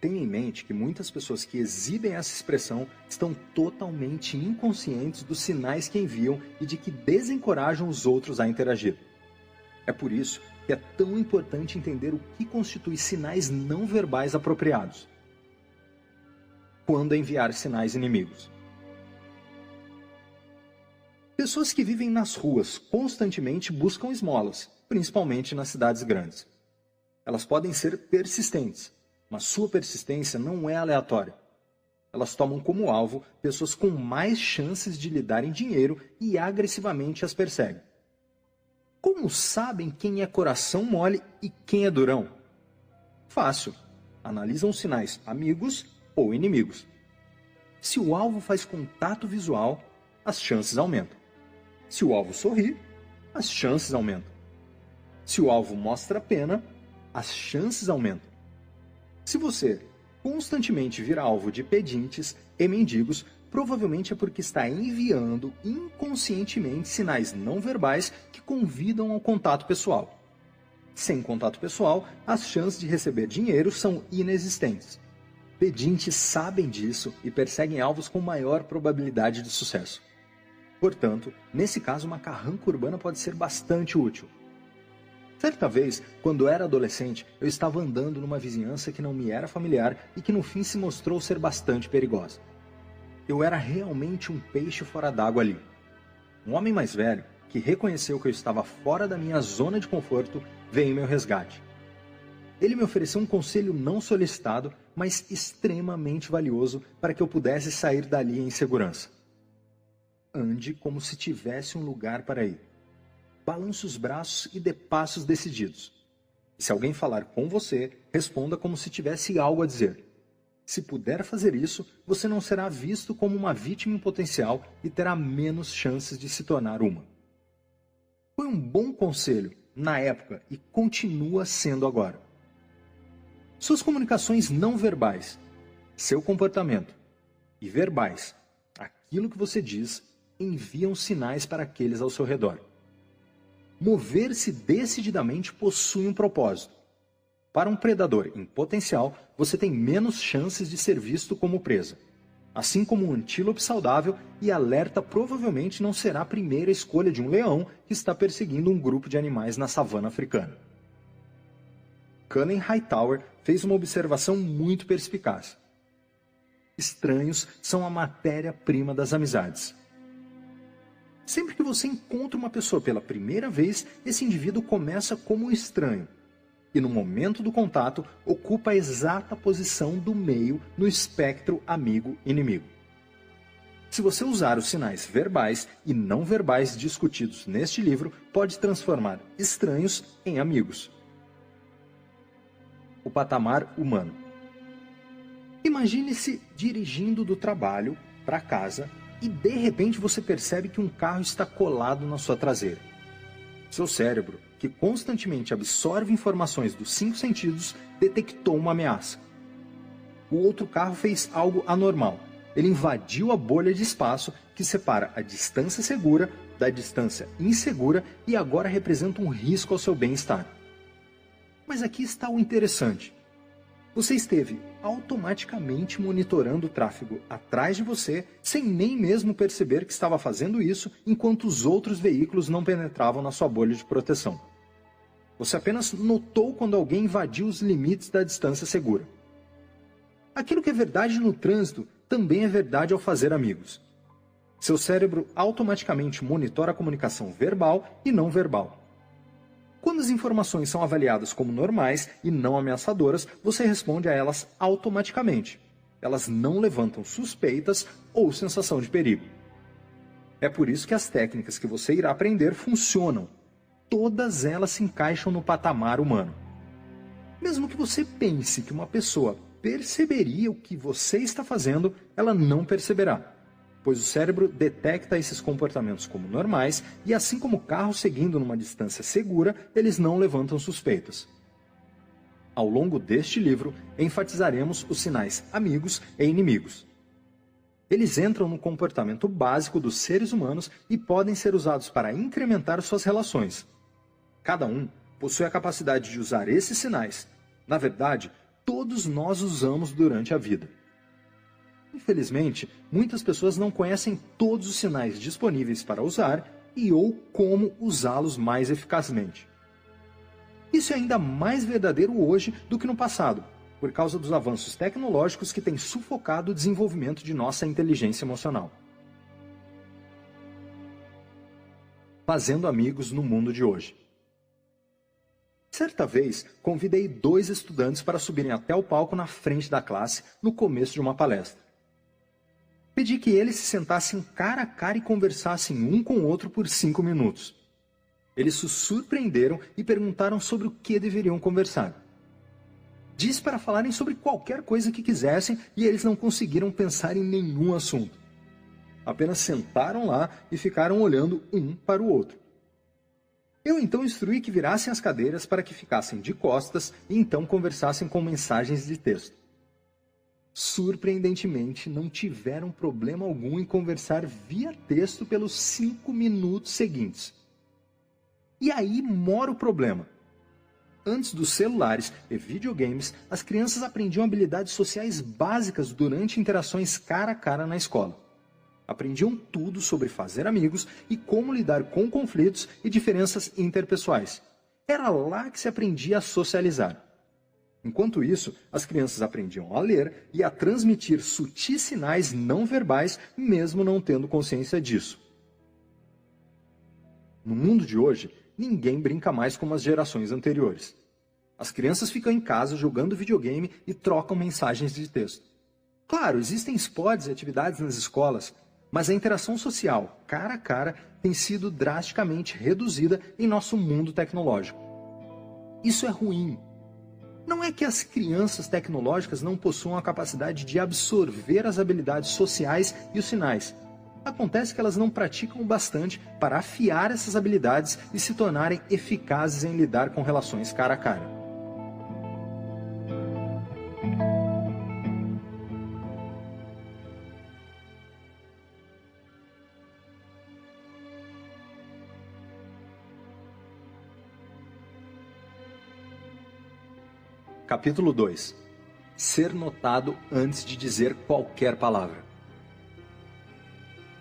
Tenha em mente que muitas pessoas que exibem essa expressão estão totalmente inconscientes dos sinais que enviam e de que desencorajam os outros a interagir. É por isso que é tão importante entender o que constitui sinais não verbais apropriados. Quando enviar sinais inimigos? Pessoas que vivem nas ruas constantemente buscam esmolas, principalmente nas cidades grandes. Elas podem ser persistentes, mas sua persistência não é aleatória. Elas tomam como alvo pessoas com mais chances de lhe darem dinheiro e agressivamente as perseguem. Como sabem quem é coração mole e quem é durão? Fácil. Analisam os sinais amigos ou inimigos. Se o alvo faz contato visual, as chances aumentam. Se o alvo sorri, as chances aumentam. Se o alvo mostra pena, as chances aumentam. Se você constantemente vira alvo de pedintes e mendigos, provavelmente é porque está enviando inconscientemente sinais não verbais que convidam ao contato pessoal. Sem contato pessoal, as chances de receber dinheiro são inexistentes. Pedintes sabem disso e perseguem alvos com maior probabilidade de sucesso. Portanto, nesse caso, uma carranca urbana pode ser bastante útil. Certa vez, quando era adolescente, eu estava andando numa vizinhança que não me era familiar e que no fim se mostrou ser bastante perigosa. Eu era realmente um peixe fora d'água ali. Um homem mais velho, que reconheceu que eu estava fora da minha zona de conforto, veio em meu resgate. Ele me ofereceu um conselho não solicitado, mas extremamente valioso para que eu pudesse sair dali em segurança. Ande como se tivesse um lugar para ir. Balance os braços e dê passos decididos. Se alguém falar com você, responda como se tivesse algo a dizer. Se puder fazer isso, você não será visto como uma vítima em potencial e terá menos chances de se tornar uma. Foi um bom conselho na época e continua sendo agora. Suas comunicações não verbais, seu comportamento, e verbais, aquilo que você diz, enviam sinais para aqueles ao seu redor. Mover-se decididamente possui um propósito. Para um predador em potencial, você tem menos chances de ser visto como presa. Assim como um antílope saudável e alerta provavelmente não será a primeira escolha de um leão que está perseguindo um grupo de animais na savana africana. Cullen Hightower fez uma observação muito perspicaz. Estranhos são a matéria-prima das amizades. Sempre que você encontra uma pessoa pela primeira vez, esse indivíduo começa como um estranho. E no momento do contato, ocupa a exata posição do meio no espectro amigo-inimigo. Se você usar os sinais verbais e não verbais discutidos neste livro, pode transformar estranhos em amigos. O patamar humano. Imagine-se dirigindo do trabalho para casa e de repente você percebe que um carro está colado na sua traseira. Seu cérebro, que constantemente absorve informações dos 5 sentidos, detectou uma ameaça. O outro carro fez algo anormal. Ele invadiu a bolha de espaço que separa a distância segura da distância insegura e agora representa um risco ao seu bem-estar. Mas aqui está o interessante. Você esteve automaticamente monitorando o tráfego atrás de você, sem nem mesmo perceber que estava fazendo isso, enquanto os outros veículos não penetravam na sua bolha de proteção. Você apenas notou quando alguém invadiu os limites da distância segura. Aquilo que é verdade no trânsito também é verdade ao fazer amigos. Seu cérebro automaticamente monitora a comunicação verbal e não verbal. Quando as informações são avaliadas como normais e não ameaçadoras, você responde a elas automaticamente. elas não levantam suspeitas ou sensação de perigo. É por isso que as técnicas que você irá aprender funcionam. Todas elas se encaixam no patamar humano. Mesmo que você pense que uma pessoa perceberia o que você está fazendo, ela não perceberá, pois o cérebro detecta esses comportamentos como normais e, assim como carros seguindo numa distância segura, eles não levantam suspeitas. Ao longo deste livro, enfatizaremos os sinais amigos e inimigos. Eles entram no comportamento básico dos seres humanos e podem ser usados para incrementar suas relações. Cada um possui a capacidade de usar esses sinais. Na verdade, todos nós usamos durante a vida. Infelizmente, muitas pessoas não conhecem todos os sinais disponíveis para usar e ou como usá-los mais eficazmente. Isso é ainda mais verdadeiro hoje do que no passado, por causa dos avanços tecnológicos que têm sufocado o desenvolvimento de nossa inteligência emocional. Fazendo amigos no mundo de hoje. Certa vez, convidei 2 estudantes para subirem até o palco na frente da classe no começo de uma palestra. Pedi que eles se sentassem cara a cara e conversassem um com o outro por 5 minutos. Eles se surpreenderam e perguntaram sobre o que deveriam conversar. Disse para falarem sobre qualquer coisa que quisessem e eles não conseguiram pensar em nenhum assunto. Apenas sentaram lá e ficaram olhando um para o outro. Eu então instruí que virassem as cadeiras para que ficassem de costas e então conversassem com mensagens de texto. Surpreendentemente, não tiveram problema algum em conversar via texto pelos 5 minutos seguintes. E aí mora o problema. Antes dos celulares e videogames, as crianças aprendiam habilidades sociais básicas durante interações cara a cara na escola. Aprendiam tudo sobre fazer amigos e como lidar com conflitos e diferenças interpessoais. Era lá que se aprendia a socializar. Enquanto isso, as crianças aprendiam a ler e a transmitir sutis sinais não verbais, mesmo não tendo consciência disso. No mundo de hoje, ninguém brinca mais como as gerações anteriores. As crianças ficam em casa jogando videogame e trocam mensagens de texto. Claro, existem esportes e atividades nas escolas, mas a interação social, cara a cara, tem sido drasticamente reduzida em nosso mundo tecnológico. Isso é ruim. Não é que as crianças tecnológicas não possuam a capacidade de absorver as habilidades sociais e os sinais. Acontece que elas não praticam o bastante para afiar essas habilidades e se tornarem eficazes em lidar com relações cara a cara. Capítulo 2. Ser notado antes de dizer qualquer palavra.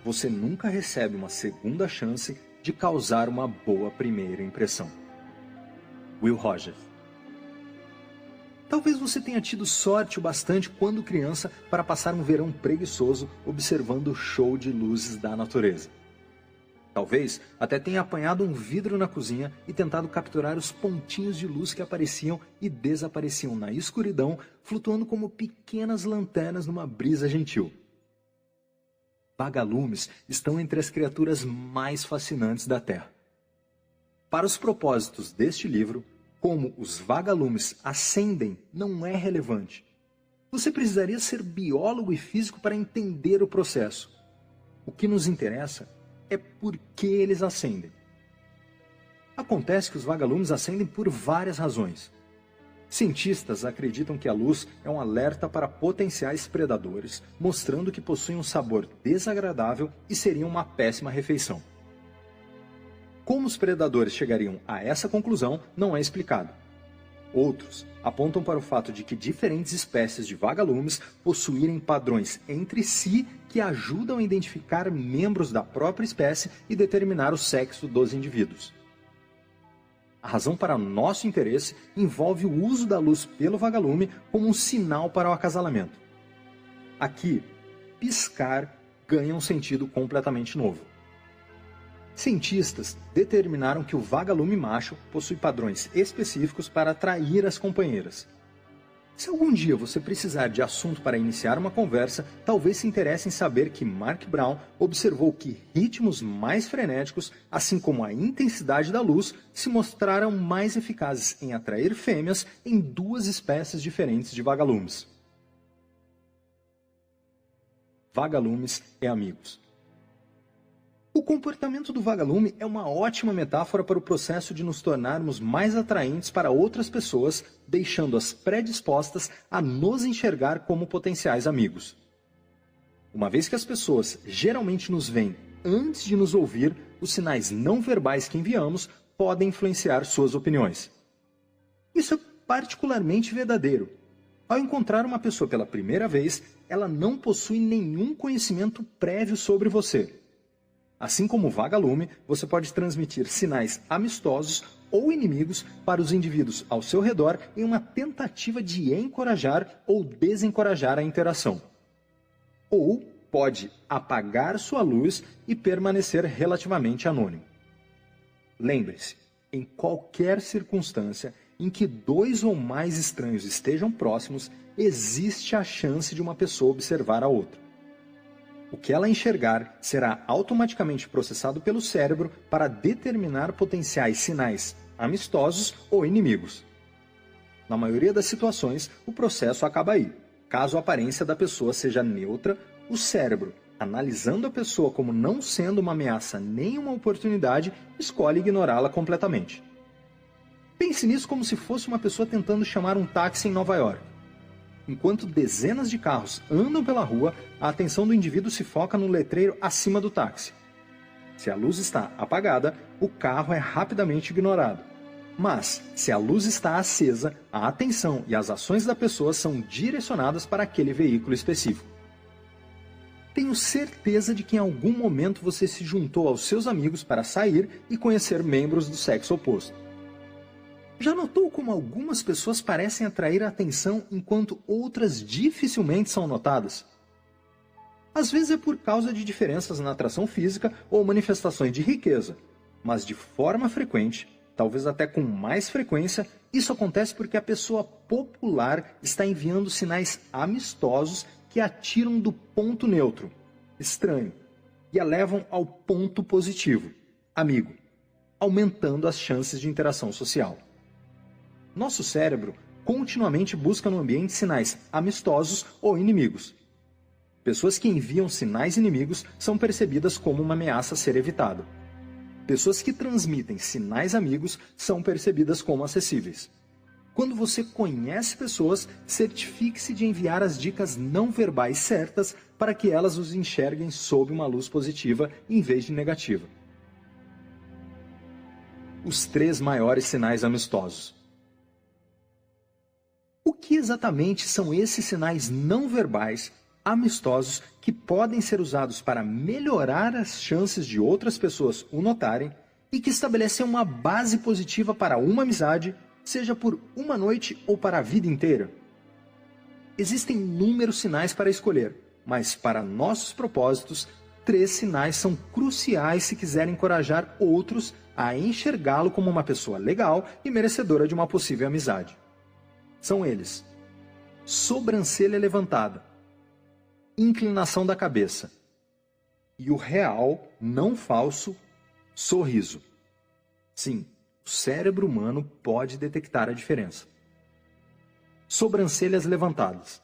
Você nunca recebe uma segunda chance de causar uma boa primeira impressão. Will Rogers. Talvez você tenha tido sorte o bastante quando criança para passar um verão preguiçoso observando o show de luzes da natureza. Talvez até tenha apanhado um vidro na cozinha e tentado capturar os pontinhos de luz que apareciam e desapareciam na escuridão, flutuando como pequenas lanternas numa brisa gentil. Vagalumes estão entre as criaturas mais fascinantes da Terra. Para os propósitos deste livro, como os vagalumes ascendem não é relevante. Você precisaria ser biólogo e físico para entender o processo. O que nos interessa é por que eles ascendem. Acontece que os vagalumes ascendem por várias razões. Cientistas acreditam que a luz é um alerta para potenciais predadores, mostrando que possuem um sabor desagradável e seriam uma péssima refeição. Como os predadores chegariam a essa conclusão não é explicado. Outros apontam para o fato de que diferentes espécies de vagalumes possuírem padrões entre si que ajudam a identificar membros da própria espécie e determinar o sexo dos indivíduos. A razão para nosso interesse envolve o uso da luz pelo vagalume como um sinal para o acasalamento. Aqui, piscar ganha um sentido completamente novo. Cientistas determinaram que o vagalume macho possui padrões específicos para atrair as companheiras. Se algum dia você precisar de assunto para iniciar uma conversa, talvez se interesse em saber que Mark Brown observou que ritmos mais frenéticos, assim como a intensidade da luz, se mostraram mais eficazes em atrair fêmeas em duas espécies diferentes de vagalumes. Vagalumes e amigos. O comportamento do vagalume é uma ótima metáfora para o processo de nos tornarmos mais atraentes para outras pessoas, deixando-as predispostas a nos enxergar como potenciais amigos. Uma vez que as pessoas geralmente nos veem antes de nos ouvir, os sinais não verbais que enviamos podem influenciar suas opiniões. Isso é particularmente verdadeiro. Ao encontrar uma pessoa pela primeira vez, ela não possui nenhum conhecimento prévio sobre você. Assim como o vagalume, você pode transmitir sinais amistosos ou inimigos para os indivíduos ao seu redor em uma tentativa de encorajar ou desencorajar a interação. Ou pode apagar sua luz e permanecer relativamente anônimo. Lembre-se, em qualquer circunstância em que dois ou mais estranhos estejam próximos, existe a chance de uma pessoa observar a outra. O que ela enxergar será automaticamente processado pelo cérebro para determinar potenciais sinais amistosos ou inimigos. Na maioria das situações, o processo acaba aí. Caso a aparência da pessoa seja neutra, o cérebro, analisando a pessoa como não sendo uma ameaça nem uma oportunidade, escolhe ignorá-la completamente. Pense nisso como se fosse uma pessoa tentando chamar um táxi em Nova York. Enquanto dezenas de carros andam pela rua, a atenção do indivíduo se foca no letreiro acima do táxi. Se a luz está apagada, o carro é rapidamente ignorado. Mas, se a luz está acesa, a atenção e as ações da pessoa são direcionadas para aquele veículo específico. Tenho certeza de que em algum momento você se juntou aos seus amigos para sair e conhecer membros do sexo oposto. Já notou como algumas pessoas parecem atrair a atenção enquanto outras dificilmente são notadas? Às vezes é por causa de diferenças na atração física ou manifestações de riqueza, mas de forma frequente, talvez até com mais frequência, isso acontece porque a pessoa popular está enviando sinais amistosos que a tiram do ponto neutro, estranho, e a levam ao ponto positivo, amigo, aumentando as chances de interação social. Nosso cérebro continuamente busca no ambiente sinais amistosos ou inimigos. Pessoas que enviam sinais inimigos são percebidas como uma ameaça a ser evitada. Pessoas que transmitem sinais amigos são percebidas como acessíveis. Quando você conhece pessoas, certifique-se de enviar as dicas não verbais certas para que elas os enxerguem sob uma luz positiva em vez de negativa. Os 3 maiores sinais amistosos. O que exatamente são esses sinais não verbais, amistosos, que podem ser usados para melhorar as chances de outras pessoas o notarem e que estabelecem uma base positiva para uma amizade, seja por uma noite ou para a vida inteira? Existem inúmeros sinais para escolher, mas para nossos propósitos, 3 sinais são cruciais se quiser encorajar outros a enxergá-lo como uma pessoa legal e merecedora de uma possível amizade. São eles: sobrancelha levantada, inclinação da cabeça e o real, não falso, sorriso. Sim, o cérebro humano pode detectar a diferença. Sobrancelhas levantadas.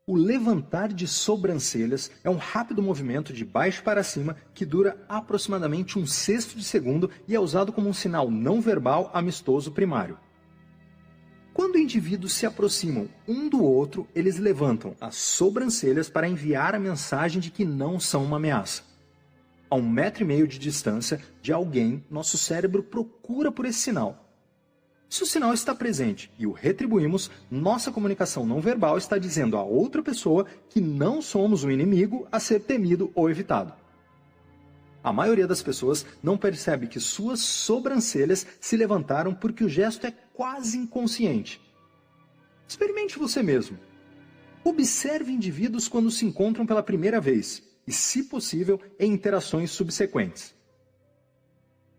O levantar de sobrancelhas é um rápido movimento de baixo para cima que dura aproximadamente 1/6 de segundo e é usado como um sinal não verbal amistoso primário. Quando indivíduos se aproximam um do outro, eles levantam as sobrancelhas para enviar a mensagem de que não são uma ameaça. A 1,5 metro de distância de alguém, nosso cérebro procura por esse sinal. Se o sinal está presente e o retribuímos, nossa comunicação não verbal está dizendo a outra pessoa que não somos um inimigo a ser temido ou evitado. A maioria das pessoas não percebe que suas sobrancelhas se levantaram porque o gesto é quase inconsciente. Experimente você mesmo. Observe indivíduos quando se encontram pela primeira vez e, se possível, em interações subsequentes.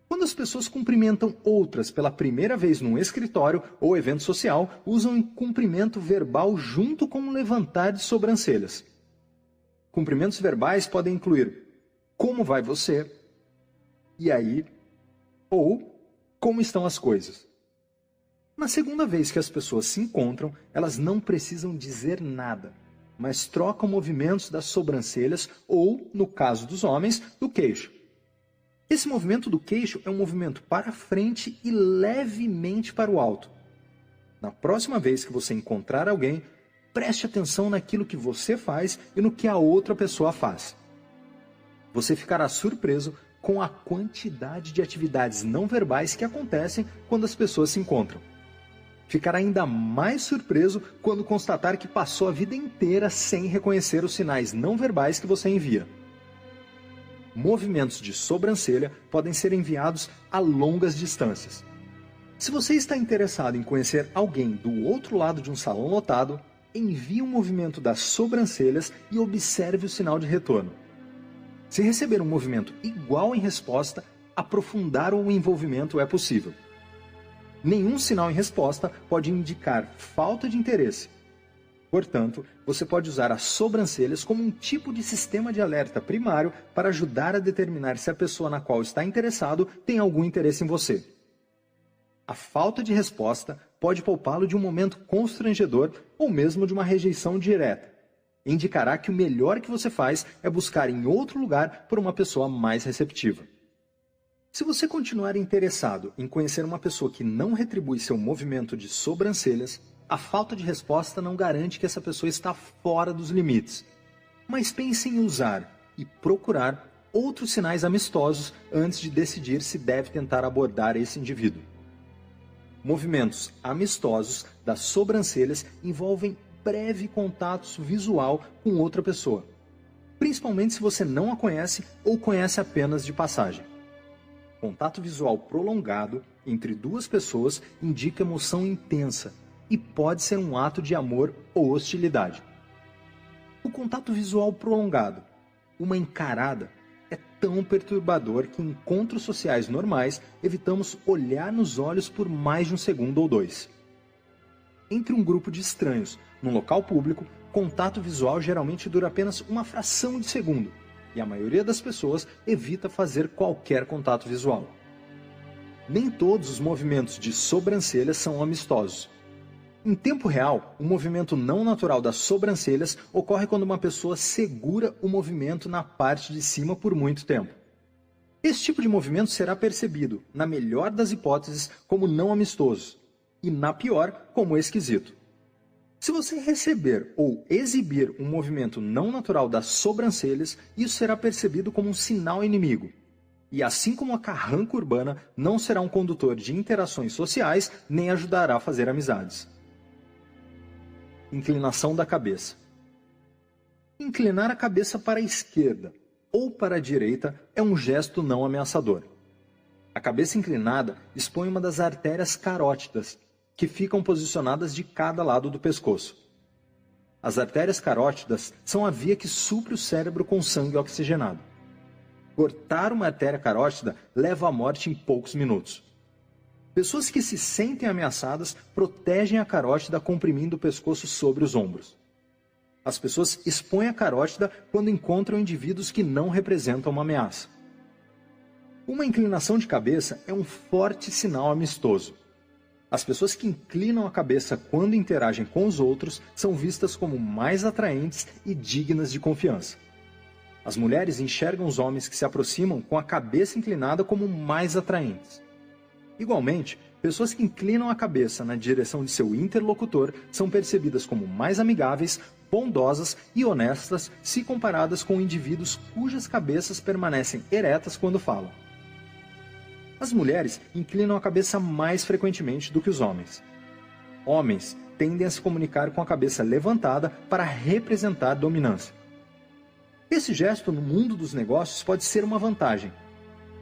Quando as pessoas cumprimentam outras pela primeira vez num escritório ou evento social, usam um cumprimento verbal junto com um levantar de sobrancelhas. Cumprimentos verbais podem incluir "Como vai você?", "E aí?", ou "Como estão as coisas?". Na segunda vez que as pessoas se encontram, elas não precisam dizer nada, mas trocam movimentos das sobrancelhas ou, no caso dos homens, do queixo. Esse movimento do queixo é um movimento para frente e levemente para o alto. Na próxima vez que você encontrar alguém, preste atenção naquilo que você faz e no que a outra pessoa faz. Você ficará surpreso com a quantidade de atividades não verbais que acontecem quando as pessoas se encontram. Ficará ainda mais surpreso quando constatar que passou a vida inteira sem reconhecer os sinais não verbais que você envia. Movimentos de sobrancelha podem ser enviados a longas distâncias. Se você está interessado em conhecer alguém do outro lado de um salão lotado, envie um movimento das sobrancelhas e observe o sinal de retorno. Se receber um movimento igual em resposta, aprofundar o envolvimento é possível. Nenhum sinal em resposta pode indicar falta de interesse. Portanto, você pode usar as sobrancelhas como um tipo de sistema de alerta primário para ajudar a determinar se a pessoa na qual está interessado tem algum interesse em você. A falta de resposta pode poupá-lo de um momento constrangedor ou mesmo de uma rejeição direta. Indicará que o melhor que você faz é buscar em outro lugar por uma pessoa mais receptiva. Se você continuar interessado em conhecer uma pessoa que não retribui seu movimento de sobrancelhas, a falta de resposta não garante que essa pessoa está fora dos limites. Mas pense em usar e procurar outros sinais amistosos antes de decidir se deve tentar abordar esse indivíduo. Movimentos amistosos das sobrancelhas envolvem breve contato visual com outra pessoa, principalmente se você não a conhece ou conhece apenas de passagem. Contato visual prolongado entre duas pessoas indica emoção intensa e pode ser um ato de amor ou hostilidade. O contato visual prolongado, uma encarada, é tão perturbador que em encontros sociais normais evitamos olhar nos olhos por mais de um segundo ou dois. Entre um grupo de estranhos, num local público, contato visual geralmente dura apenas uma fração de segundo, e a maioria das pessoas evita fazer qualquer contato visual. Nem todos os movimentos de sobrancelhas são amistosos. Em tempo real, o movimento não natural das sobrancelhas ocorre quando uma pessoa segura o movimento na parte de cima por muito tempo. Esse tipo de movimento será percebido, na melhor das hipóteses, como não amistoso, e na pior, como esquisito. Se você receber ou exibir um movimento não natural das sobrancelhas, isso será percebido como um sinal inimigo. E assim como a carranca urbana, não será um condutor de interações sociais, nem ajudará a fazer amizades. Inclinação da cabeça. Inclinar a cabeça para a esquerda ou para a direita é um gesto não ameaçador. A cabeça inclinada expõe uma das artérias carótidas, que ficam posicionadas de cada lado do pescoço. As artérias carótidas são a via que supre o cérebro com sangue oxigenado. Cortar uma artéria carótida leva à morte em poucos minutos. Pessoas que se sentem ameaçadas protegem a carótida comprimindo o pescoço sobre os ombros. As pessoas expõem a carótida quando encontram indivíduos que não representam uma ameaça. Uma inclinação de cabeça é um forte sinal amistoso. As pessoas que inclinam a cabeça quando interagem com os outros são vistas como mais atraentes e dignas de confiança. As mulheres enxergam os homens que se aproximam com a cabeça inclinada como mais atraentes. Igualmente, pessoas que inclinam a cabeça na direção de seu interlocutor são percebidas como mais amigáveis, bondosas e honestas se comparadas com indivíduos cujas cabeças permanecem eretas quando falam. As mulheres inclinam a cabeça mais frequentemente do que os homens. Homens tendem a se comunicar com a cabeça levantada para representar dominância. Esse gesto no mundo dos negócios pode ser uma vantagem.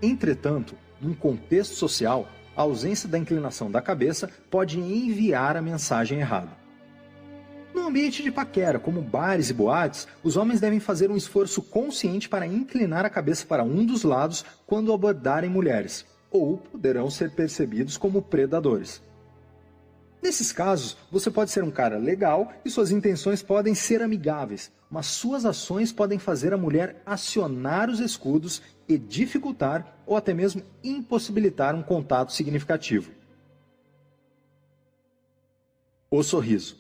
Entretanto, num contexto social, a ausência da inclinação da cabeça pode enviar a mensagem errada. No ambiente de paquera, como bares e boates, os homens devem fazer um esforço consciente para inclinar a cabeça para um dos lados quando abordarem mulheres, ou poderão ser percebidos como predadores. Nesses casos, você pode ser um cara legal e suas intenções podem ser amigáveis, mas suas ações podem fazer a mulher acionar os escudos e dificultar ou até mesmo impossibilitar um contato significativo. O sorriso.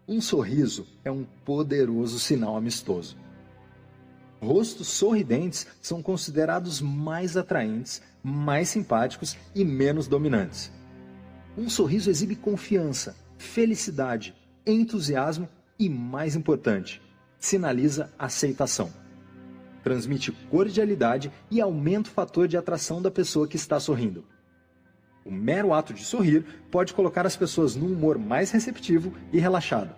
Um sorriso é um poderoso sinal amistoso. Rostos sorridentes são considerados mais atraentes, mais simpáticos e menos dominantes. Um sorriso exibe confiança, felicidade, entusiasmo e, mais importante, sinaliza aceitação. Transmite cordialidade e aumenta o fator de atração da pessoa que está sorrindo. O mero ato de sorrir pode colocar as pessoas num humor mais receptivo e relaxado.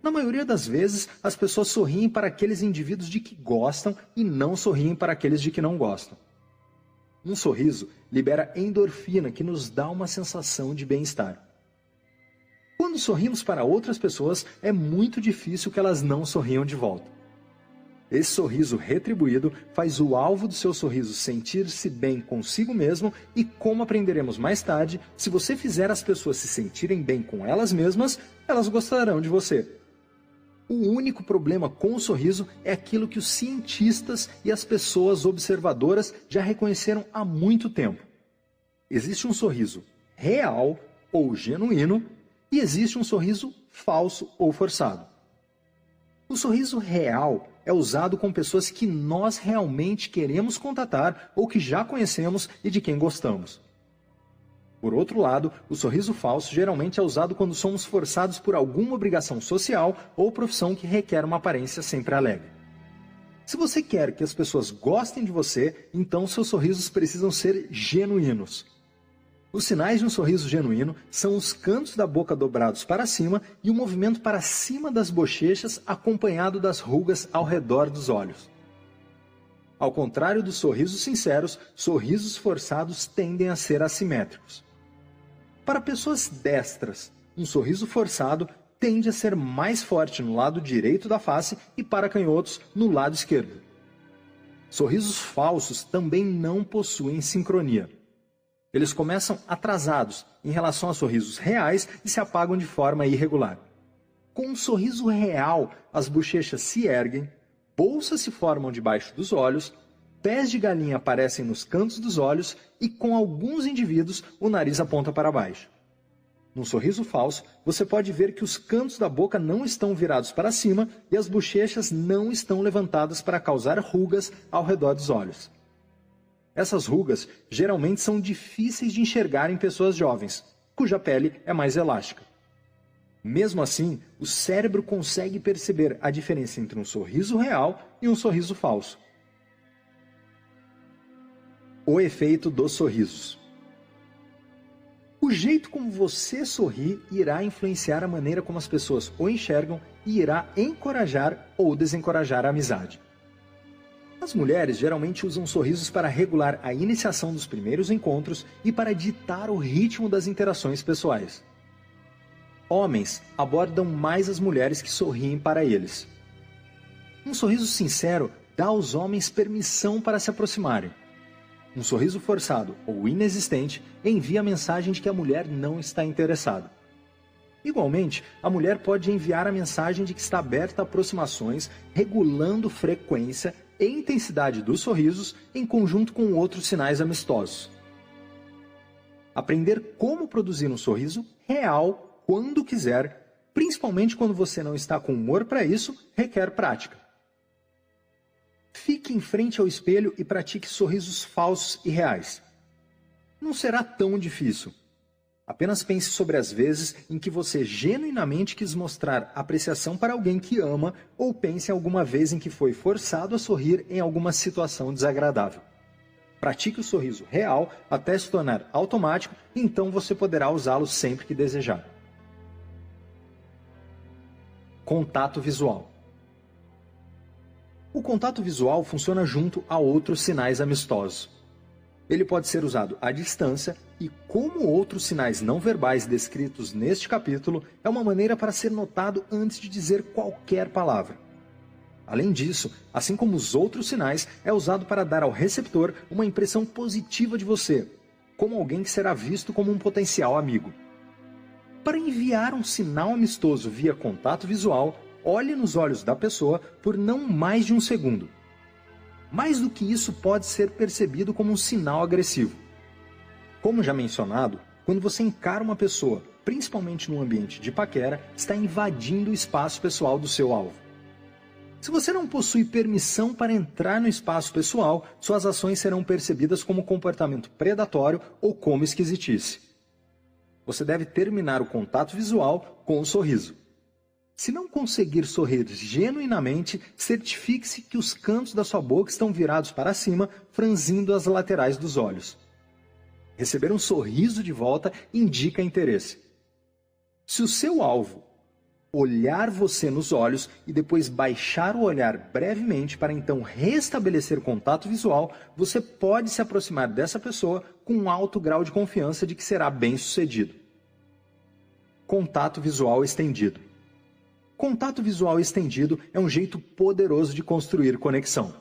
Na maioria das vezes, as pessoas sorriem para aqueles indivíduos de que gostam e não sorriem para aqueles de que não gostam. Um sorriso libera endorfina, que nos dá uma sensação de bem-estar. Quando sorrimos para outras pessoas, é muito difícil que elas não sorriam de volta. Esse sorriso retribuído faz o alvo do seu sorriso sentir-se bem consigo mesmo e, como aprenderemos mais tarde, se você fizer as pessoas se sentirem bem com elas mesmas, elas gostarão de você. O único problema com o sorriso é aquilo que os cientistas e as pessoas observadoras já reconheceram há muito tempo. Existe um sorriso real ou genuíno e existe um sorriso falso ou forçado. O sorriso real é usado com pessoas que nós realmente queremos contatar ou que já conhecemos e de quem gostamos. Por outro lado, o sorriso falso geralmente é usado quando somos forçados por alguma obrigação social ou profissão que requer uma aparência sempre alegre. Se você quer que as pessoas gostem de você, então seus sorrisos precisam ser genuínos. Os sinais de um sorriso genuíno são os cantos da boca dobrados para cima e o movimento para cima das bochechas acompanhado das rugas ao redor dos olhos. Ao contrário dos sorrisos sinceros, sorrisos forçados tendem a ser assimétricos. Para pessoas destras, um sorriso forçado tende a ser mais forte no lado direito da face e para canhotos no lado esquerdo. Sorrisos falsos também não possuem sincronia. Eles começam atrasados em relação a sorrisos reais e se apagam de forma irregular. Com um sorriso real, as bochechas se erguem, bolsas se formam debaixo dos olhos, pés de galinha aparecem nos cantos dos olhos e, com alguns indivíduos, o nariz aponta para baixo. Num sorriso falso, você pode ver que os cantos da boca não estão virados para cima e as bochechas não estão levantadas para causar rugas ao redor dos olhos. Essas rugas geralmente são difíceis de enxergar em pessoas jovens, cuja pele é mais elástica. Mesmo assim, o cérebro consegue perceber a diferença entre um sorriso real e um sorriso falso. O efeito dos sorrisos. O jeito como você sorri irá influenciar a maneira como as pessoas o enxergam e irá encorajar ou desencorajar a amizade. As mulheres geralmente usam sorrisos para regular a iniciação dos primeiros encontros e para ditar o ritmo das interações pessoais. Homens abordam mais as mulheres que sorriem para eles. Um sorriso sincero dá aos homens permissão para se aproximarem. Um sorriso forçado ou inexistente envia a mensagem de que a mulher não está interessada. Igualmente, a mulher pode enviar a mensagem de que está aberta a aproximações, regulando frequência e intensidade dos sorrisos em conjunto com outros sinais amistosos. Aprender como produzir um sorriso real quando quiser, principalmente quando você não está com humor para isso, requer prática. Fique em frente ao espelho e pratique sorrisos falsos e reais. Não será tão difícil. Apenas pense sobre as vezes em que você genuinamente quis mostrar apreciação para alguém que ama ou pense em alguma vez em que foi forçado a sorrir em alguma situação desagradável. Pratique o sorriso real até se tornar automático, e então você poderá usá-lo sempre que desejar. Contato visual. O contato visual funciona junto a outros sinais amistosos. Ele pode ser usado à distância e, como outros sinais não verbais descritos neste capítulo, é uma maneira para ser notado antes de dizer qualquer palavra. Além disso, assim como os outros sinais, é usado para dar ao receptor uma impressão positiva de você, como alguém que será visto como um potencial amigo. Para enviar um sinal amistoso via contato visual, olhe nos olhos da pessoa por não mais de um segundo. Mais do que isso pode ser percebido como um sinal agressivo. Como já mencionado, quando você encara uma pessoa, principalmente num ambiente de paquera, está invadindo o espaço pessoal do seu alvo. Se você não possui permissão para entrar no espaço pessoal, suas ações serão percebidas como comportamento predatório ou como esquisitice. Você deve terminar o contato visual com um sorriso. Se não conseguir sorrir genuinamente, certifique-se que os cantos da sua boca estão virados para cima, franzindo as laterais dos olhos. Receber um sorriso de volta indica interesse. Se o seu alvo olhar você nos olhos e depois baixar o olhar brevemente para então restabelecer contato visual, você pode se aproximar dessa pessoa com um alto grau de confiança de que será bem-sucedido. Contato visual estendido. Contato visual estendido é um jeito poderoso de construir conexão.